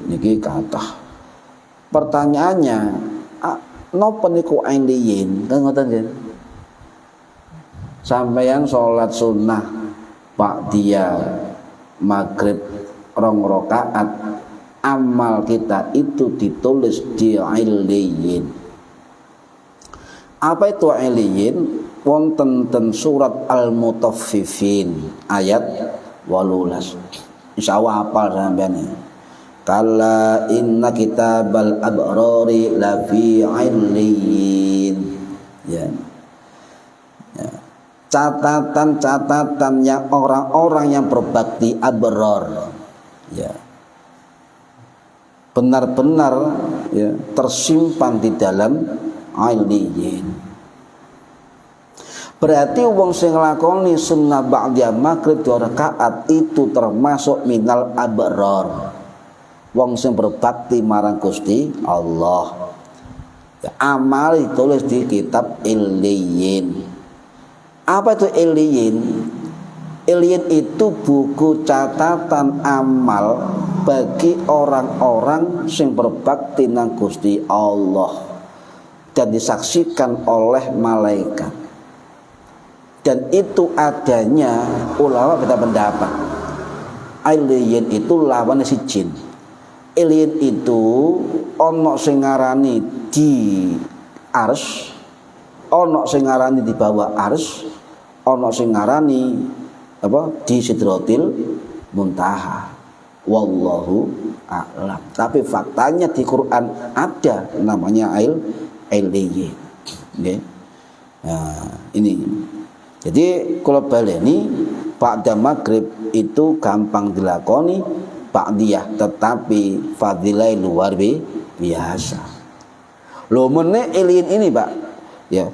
Niki kathah. Pertanyaannya, napa niku ainiyin? Kan ngoten nggih. Sampeyan sholat sunnah ba'diyah maghrib 2 rakaat, amal kita itu ditulis di illiyin. Apa itu illiyin? Wonten ten surat Al-Mutaffifin ayat 18. Insyaallah hafal sampeyan. Kalla inna kitabal abrari lafi illiyin. Ya. Catatan-catatan yang orang-orang yang berbakti abrar, benar-benar tersimpan di dalam illiyin. Berarti wong sing nglakoni sunnah ba'diyah maghrib 2 rakaat itu termasuk minal abrar, wong sing berbakti marang Gusti Allah. Amal ditulis di kitab illiyin. Apa itu illiyin? Illiyin itu buku catatan amal bagi orang-orang sing berbakti nang Gusti Allah dan disaksikan oleh malaikat. Dan itu adanya ulama beda pendapat. Illiyin itu lawan si jin. Illiyin itu ono sing ngarani di arsy, ono sing ngarani di bawah arsy, ono sing ngarani di Sidratil Muntaha. Wallahu a'lam. Tapi faktanya di Quran ada namanya illiyin. Nggih. Nah, ini. Jadi kalau baleni ba'da maghrib itu gampang dilakoni ba'diyah, tetapi fadilah luar biasa. Loh meneh illiyin ini, Pak.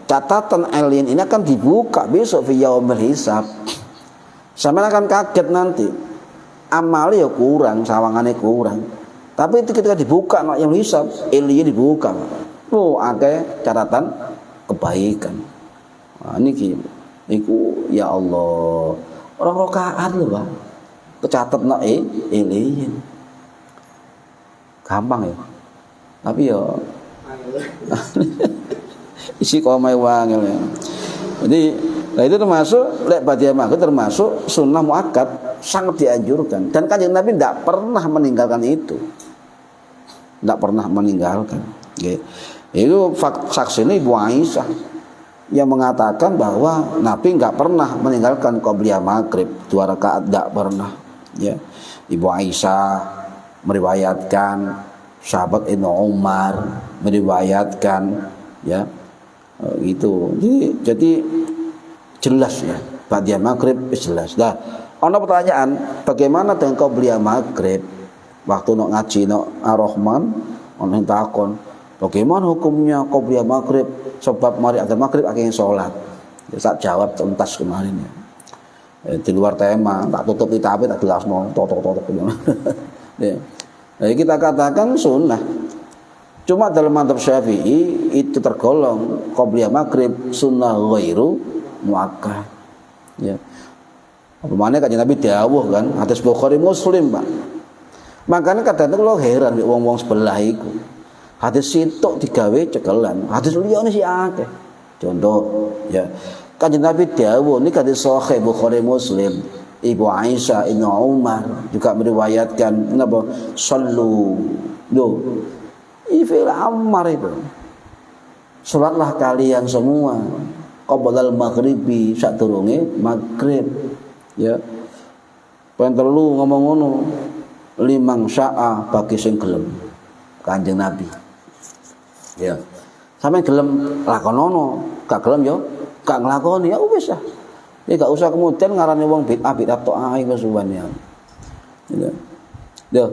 Catatan illiyin ini akan dibuka besok fi yaumil hisab. Sampeyan akan kaget nanti. Amalnya kurang, sawangane kurang. Tapi itu ketika dibuka yang hisab, illiyin dibuka. Akeh catatan kebaikan. Nah, niki iku ya Allah. 2 rakaat lho, Pak. Kecatet illiyin. Gampang ya. Tapi ya isi komai wangel ya. Jadi itu termasuk lek ba'diyah maghrib termasuk sunnah muakkad, sangat dianjurkan. Dan Kanjeng Nabi tidak pernah meninggalkan itu. Tidak pernah meninggalkan. Itu saksinya Ibu Aisyah yang mengatakan bahwa Nabi enggak pernah meninggalkan qabliyah maghrib 2 rakaat, enggak pernah. Ibu Aisyah meriwayatkan, sahabat Ibnu Umar meriwayatkan, gitu. Jadi jelas ya, ba'diyah maghrib jelas. Nah, ana pertanyaan, bagaimana dengan qabliyah maghrib? Waktu nak ngaji nak Ar-Rahman, ana takon, bagaimana hukumnya qabliyah maghrib? Sebab mari ada maghrib akhirnya sholat. Saya jawab tuntas kemarin ya. Di luar tema, tak tutup kitab tak jelas mau totok. Nah, kita katakan sunnah. Cuma dalam mazhab Syafi'i itu tergolong qabliyah maghrib sunnah ghairu muakkad. Pemane Kanjeng Nabi dawuh kan, hadis Bukhari Muslim, Pak. Makanya kadang-kadang lo heran nek wong-wong sebelah iku. Hadis sitok digawe cekelan, hadis liyane sih akeh. Contoh, Kanjeng Nabi dawuh niki hadis sahih Bukhari Muslim. Ibu Aisyah, Ibnu Umar juga meriwayatkan napa? Sallu. Ifil Ammar itu. Salatlah kalian semua qablal maghribi, sadurunge maghrib. Ya. Poin telu ngomong ngono. Limang sya'a bagi sing gelem. Kanjeng Nabi. Ya. Sampe gelem lakonono, gak gelem yo gak nglakoni ya wis ah. Ya gak usah kemudian ngarani wong bid'ah tok ae kesuwen ya. Ya.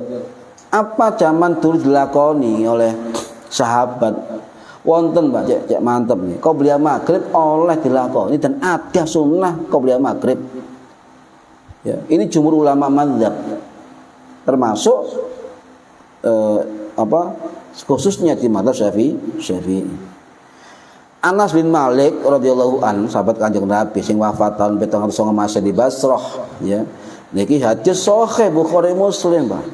Apa zaman dulu dilakoni oleh sahabat wonten Pak cek mantep nih. Qobliyah maghrib oleh dilakoni dan ada sunnah qobliyah maghrib. Ya, ini jumhur ulama mazhab termasuk khususnya di mazhab Syafi'i. Anas bin Malik radhiyallahu an, sahabat Kanjeng Nabi sing wafat tahun 709 di Basrah ya. Niki hadis sahih Bukhari Muslim, Pak.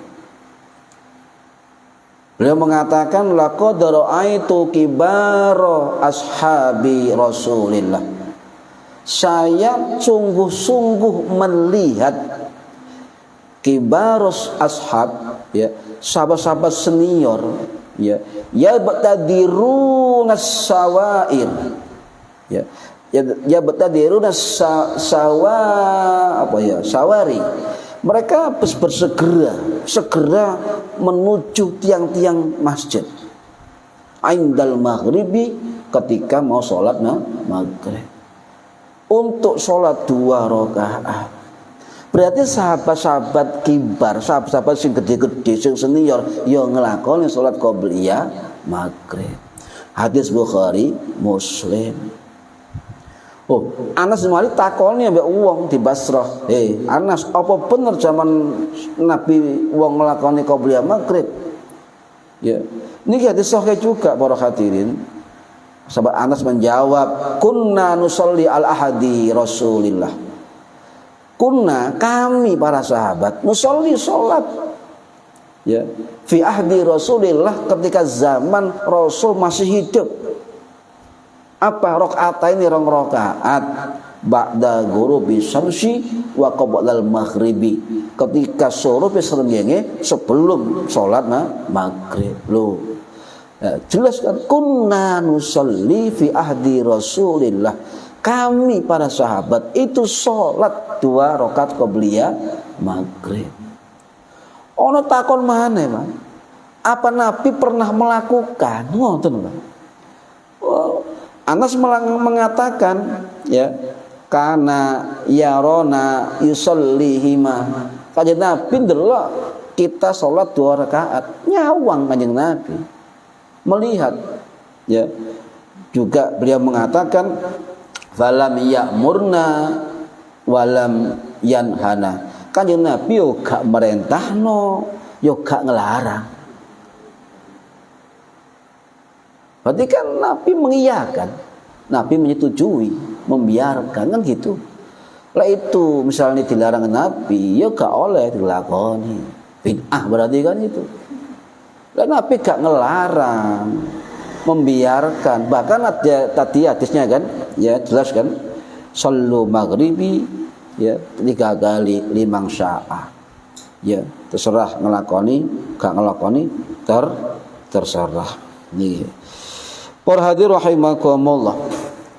Beliau mengatakan laqad ra'aitu kibara ashabi Rasulillah. Saya sungguh-sungguh melihat kibarus ashab ya, sahabat-sahabat senior ya, yabtadiruna sawair ya, yabtadiruna sawari. Mereka segera menuju tiang-tiang masjid indal maghribi, ketika mau sholat maghrib, untuk sholat 2 rakaat. Berarti sahabat-sahabat kibar, sahabat-sahabat sing gede-gede, sing senior, yo ngelakoni sholat qobliyah maghrib. Hadis Bukhari Muslim. Oh, Anas bin Malik takoni ambek wong di Basrah. Anas, apa bener zaman Nabi wong ngelakoni qobliyah maghrib? Ya. Niki hadis sahih juga para hadirin. Sahabat Anas menjawab, kunna nusolli al ahadi Rasulillah. Kunna, kami para sahabat, nusolli sholat ya, fi ahdi Rasulillah, ketika zaman Rasul masih hidup. Apa rakaat ini? 2 rakaat ba'da ghurubi syamsi wa qabla al-maghribi, ketika surup srengenge sebelum sholat maghrib. Loh, ya, jelas kan, kunna nusolli fi ahdi Rasulillah, kami para sahabat itu sholat 2 rakaat qobliyah maghrib. Ono takon maneh, Pak, apa Nabi pernah melakukan ngoten, Pak? Anas mengatakan ya, kana yarona yusallihima, kanjeng Nabi ndelok kita sholat 2 rakaat, nyawang kanjeng Nabi melihat ya. Juga beliau mengatakan falam ya'murna walam yanhana, kanjeng Nabi yo gak merentahno yo gak ngelarang. Berarti kan Nabi mengiyakan, Nabi menyetujui, membiarkan, kan gitu. Lah itu misalnya dilarang Nabi, ya gak oleh dilakoni. Bid'ah berarti kan itu. Lah Nabi gak ngelarang, membiarkan. Bahkan ada tadi hadisnya kan, ya jelas kan, sallu maghribi ya 3 kali 5 sya'a. Ya, terserah ngelakoni, gak ngelakoni terserah. Nih. Para hadir rahimakumullah.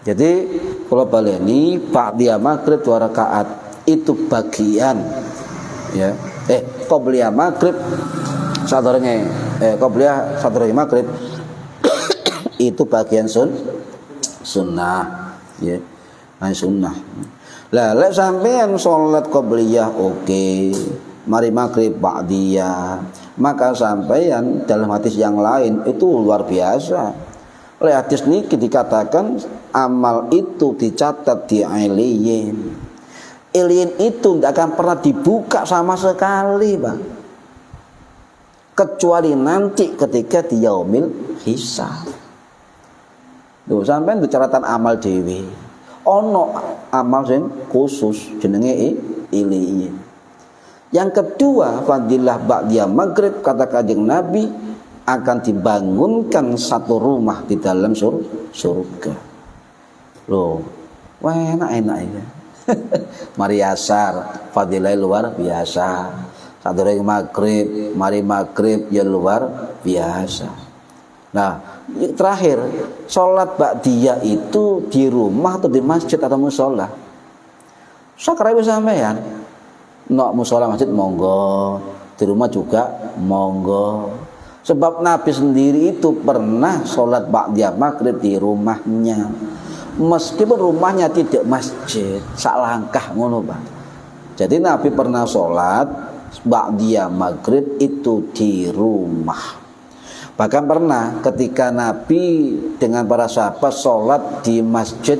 Jadi kalau baleni ba'diyah maghrib 2 rakaat itu bagian ya. Qobliyah maghrib sadurunge qobliyah sadurunge maghrib itu bagian sunnah ya. Sunnah. Lah lek sampean salat qobliyah oke, mari maghrib ba'diyah, maka sampean dalam hadis yang lain itu luar biasa. Oleh hadis ini dikatakan amal itu dicatat di iliyin. Iliyin itu tidak akan pernah dibuka sama sekali, Pak, kecuali nanti ketika di yaumil hisab. Tuh sampai itu catatan amal dewi. Ono amal sing khusus jenenge iliyin. Yang kedua, fadilah ba'diyah maghrib, kata Kanjeng Nabi, akan dibangunkan satu rumah di dalam surga. Loh, wah enak ya. Mari asar, fadilah luar biasa. Sadurunge maghrib, mari maghrib ya luar biasa. Nah, terakhir, sholat ba'diyah itu di rumah atau di masjid atau musola? Sakare wis sampean. Nok musala masjid monggo, di rumah juga monggo. Sebab Nabi sendiri itu pernah sholat ba'diyah maghrib di rumahnya. Meskipun rumahnya tidak masjid, sak langkah ngono, Pak. Jadi Nabi pernah sholat ba'diyah maghrib itu di rumah. Bahkan pernah ketika Nabi dengan para sahabat sholat di masjid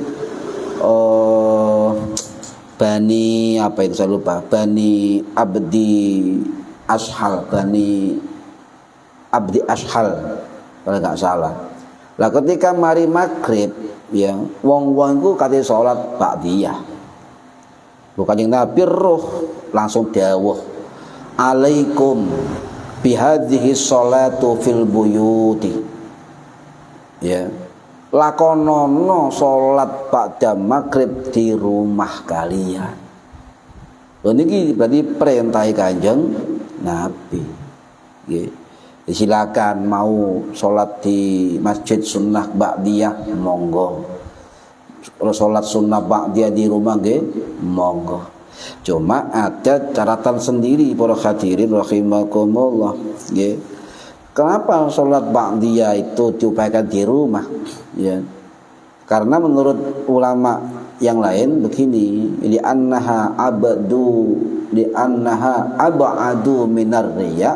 Bani apa itu saya lupa, Bani Abdi Ashal, Bani Abdi Ashal kalau nggak salah. Lah ketika mari maghrib ya wong-wong iku kate sholat ba'diyah. Bukan yang Nabi roh langsung dawuh alaikum bihadhihi sholatu fil buyuti. Ya. Lakonono sholat ba'da maghrib di rumah kalian. Ini berarti perintah Kanjeng Nabi. Silakan mau sholat di masjid sunnah ba'diyah monggo. Kalau sholat sunnah ba'diyah di rumah monggo. Cuma ada catatan sendiri para hadirin rahimakumullah. Kenapa sholat ba'diyah itu diupayakan di rumah? Ya, karena menurut ulama yang lain begini, li'annaha ab'adu minar riya,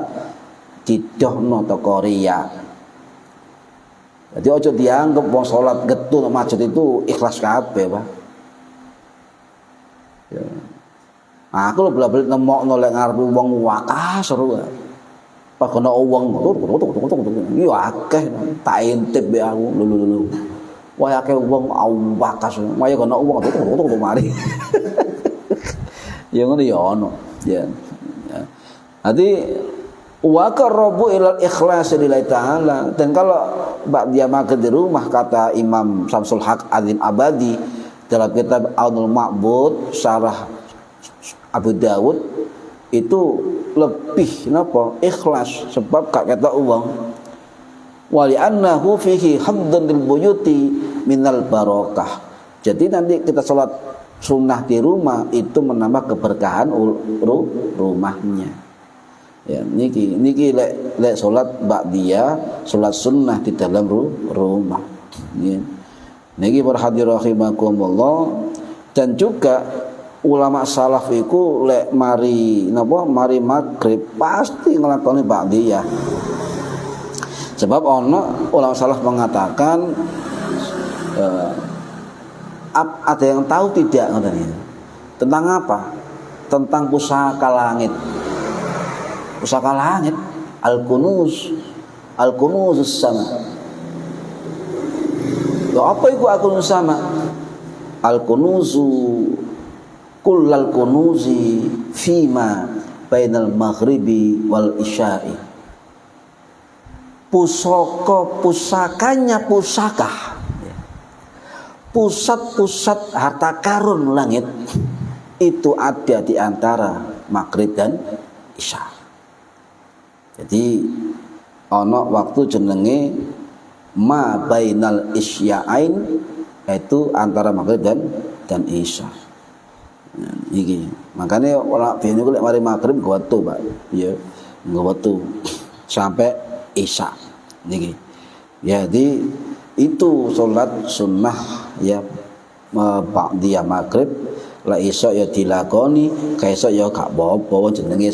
didohno teko riya. Jadi ojo dianggap wong sholat getun masjid itu ikhlas kabeh, Pak. Ya. Aku lho bela-beli nemokno lek ngarepe wong wakah seru. Pak kena uang iya akeh tak intip be aku lulu wah akeh uang awakas wah kena uang mari ya ngono ya ono ya jadi wa qarrabu ilal ikhlas lillahi ta'ala. Dan kalau ba'diyah maghrib di rumah kata Imam Syamsul Haq Azim Abadi dalam kitab Aunul Ma'bud syarah Abu Dawud itu lebih napa ikhlas sebab gak kata uang wali annahu fihi haddun lil buyuti minal barakah. Jadi nanti kita sholat sunnah di rumah itu menambah keberkahan rumahnya ya. Niki lek sholat ba'diyah sholat sunnah di dalam rumah ya. Niki para hadirin rahimakumullah. Dan juga ulama salaf iku lek mari maghrib pasti nglakoni ba'diyah. Sebab ono ulama salaf mengatakan ada yang tahu tidak katanya. Tentang apa? Tentang pusaka langit. Pusaka langit al-kunuz sama. Apa itu al-kunuz sama? Al-kunuzu kullal kunuzi fima bainal maghribi wal isya'i. Pusakanya pusaka, pusat-pusat harta karun langit itu ada di antara maghrib dan isya. Jadi ono waktu jenenge ma bainal isya'ain, yaitu antara maghrib dan isya. Iki makanya orang biyen iku lek mari maghrib nggo watu, Pak. Ya, nggo watu sampai isya niki. Jadi itu salat sunnah ya ba'diyah maghrib la isya ya dilakoni, kaesuk ya gak apa-apa jenenge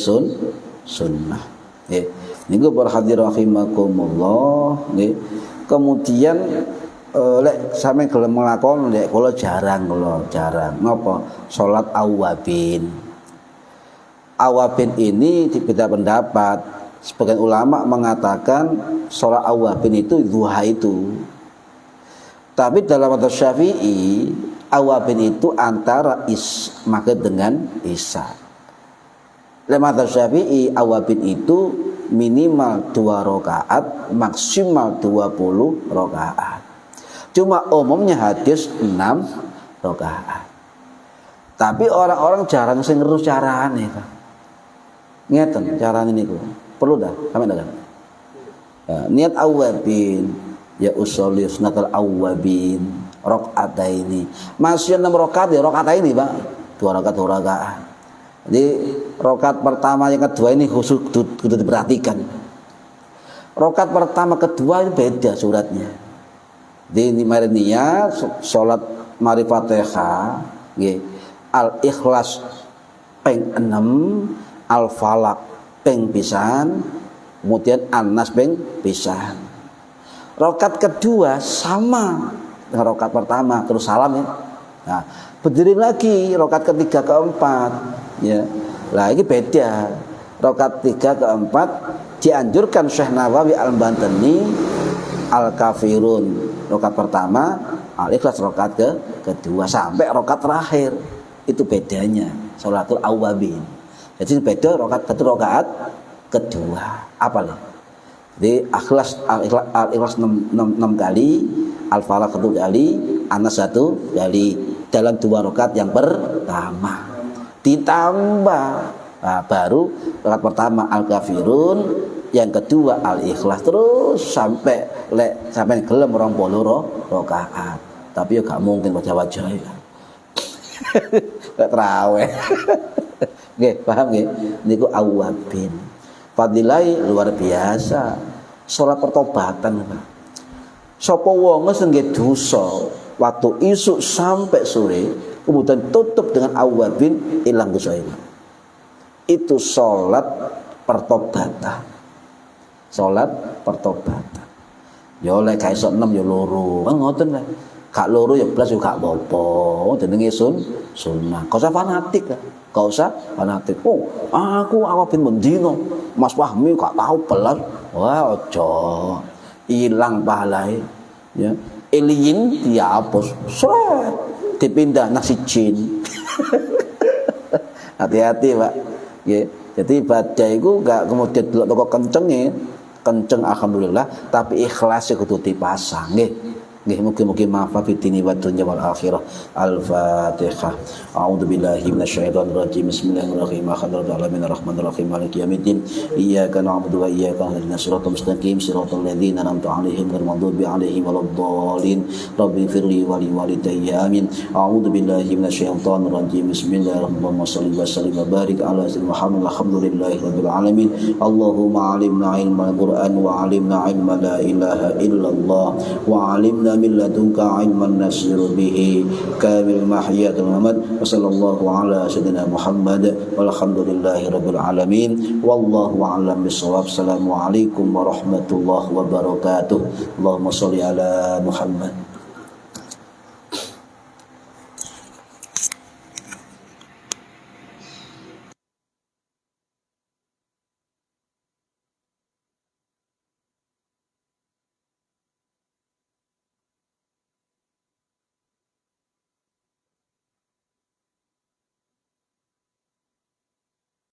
sunnah. Nggih. Niku para hadirin rahimakumullah nggih. Kemudian lek sampe gelem nglakoni lek kula jarang napa salat awabin. Awabin ini beda pendapat. Sebagian ulama mengatakan salat awabin itu duha itu. Tapi dalam mazhab Syafi'i awabin itu antara maghrib dengan isya. Dalam mazhab Syafi'i awabin itu minimal 2 rakaat, maksimal 20 rakaat. Cuma umumnya hadis 6 rakaat. Tapi orang-orang jarang sing ngerus carane, Pak. Ngeten carane niku. Perlu dah, sampe dah. Ya, niat awabin ya usolli sunnatul awabin rakaataini. Masih 6 rakaat ya rakaataini, Pak. 2 rakaat. Jadi rakaat pertama yang kedua ini khusus kudu diperhatikan. Rakaat pertama kedua itu beda suratnya. Di marinia salat mari Fatihah nggih. Al-Ikhlas ping 6, Al-Falaq ping pisan, kemudian An-Nas ping pisan. Rakaat kedua sama dengan rakaat pertama terus salam ya. Nah, berdiri lagi rakaat ketiga keempat ya. Lah ini beda. Rakaat 3 keempat dianjurkan Syekh Nawawi Al-Bantani Al-Kafirun rakaat pertama, Al-Ikhlas rakaat kedua sampai rakaat terakhir. Itu bedanya sholatul awwabin. Jadi beda rakaat satu rakaat kedua. Apa nih? Jadi Al-Ikhlas 6 kali, Al-Falaq 1 kali, An-Nas 1 kali dalam 2 rakaat yang pertama. Ditambah baru rakaat pertama Al-Kafirun, yang kedua Al-Ikhlas terus sampai gelem 20 rakaat. Tapi ya gak mungkin wajah-wajah ya. Gak terawih. Nggih, paham nggih? Niku awabin. Fadilai luar biasa. Salat pertobatan, Pak. Sapa wong sing nggih dosa waktu isuk sampai sore kemudian tutup dengan awabin ilang dosa itu. Itu salat pertobatan. Salat pertobatan. Ya oleh gak iso 6 ya loro. Ngoten lah. Gak loro ya blas juga gak apa-apa. Jenenge sunnah. Gak usah fanatik lah. Gak usah fanatik. Oh, aku awabin mendino. Mas Fahmi gak tahu belas. Wah, ojo. Hilang pahalai. Ya. Alien dihapus. Seret. Dipindah nasi jin. Hati-hati, Pak. Ya. Jadi badai itu gak kemudian delok toko kencenge. Kenceng alhamdulillah, tapi ikhlasnya kudu dipasang nggih. Nggih mugi-mugi manfaat fitini wa dunya wal akhirah. Al-Fatihah. A'udzu billahi minasyaitonir rajim. Bismillahirrahmanirrahim. Alhamdulillahi rabbil alamin arrahmanir rahim maliki yaumiddin. Iyyaka na'budu wa iyyaka nasta'in. Shiratal mustaqim shiratal ladzina an'amta 'alaihim ghairil maghdubi 'alaihim waladdallin. Rabbighfirli wa li walidayya amin. A'udzu billahi minasyaitonir rajim. Bismillahirrahmanirrahim. Shalli wa sallim wa barik ala sayyidina Muhammad. Alhamdulillahi rabbil alamin. Allahumma 'allimna ilmal Qur'an wa 'allimna ilma la ilaha illallah wa 'allimna min ladunka ilman nasiru bihi kamil mahyatul mamat wa sallallahu ala sayyidina Muhammad walhamdulillahi rabbil alamin wallahu a'lam bissawab. Assalamualaikum warahmatullahi wabarakatuh. Allahumma sholli ala Muhammad.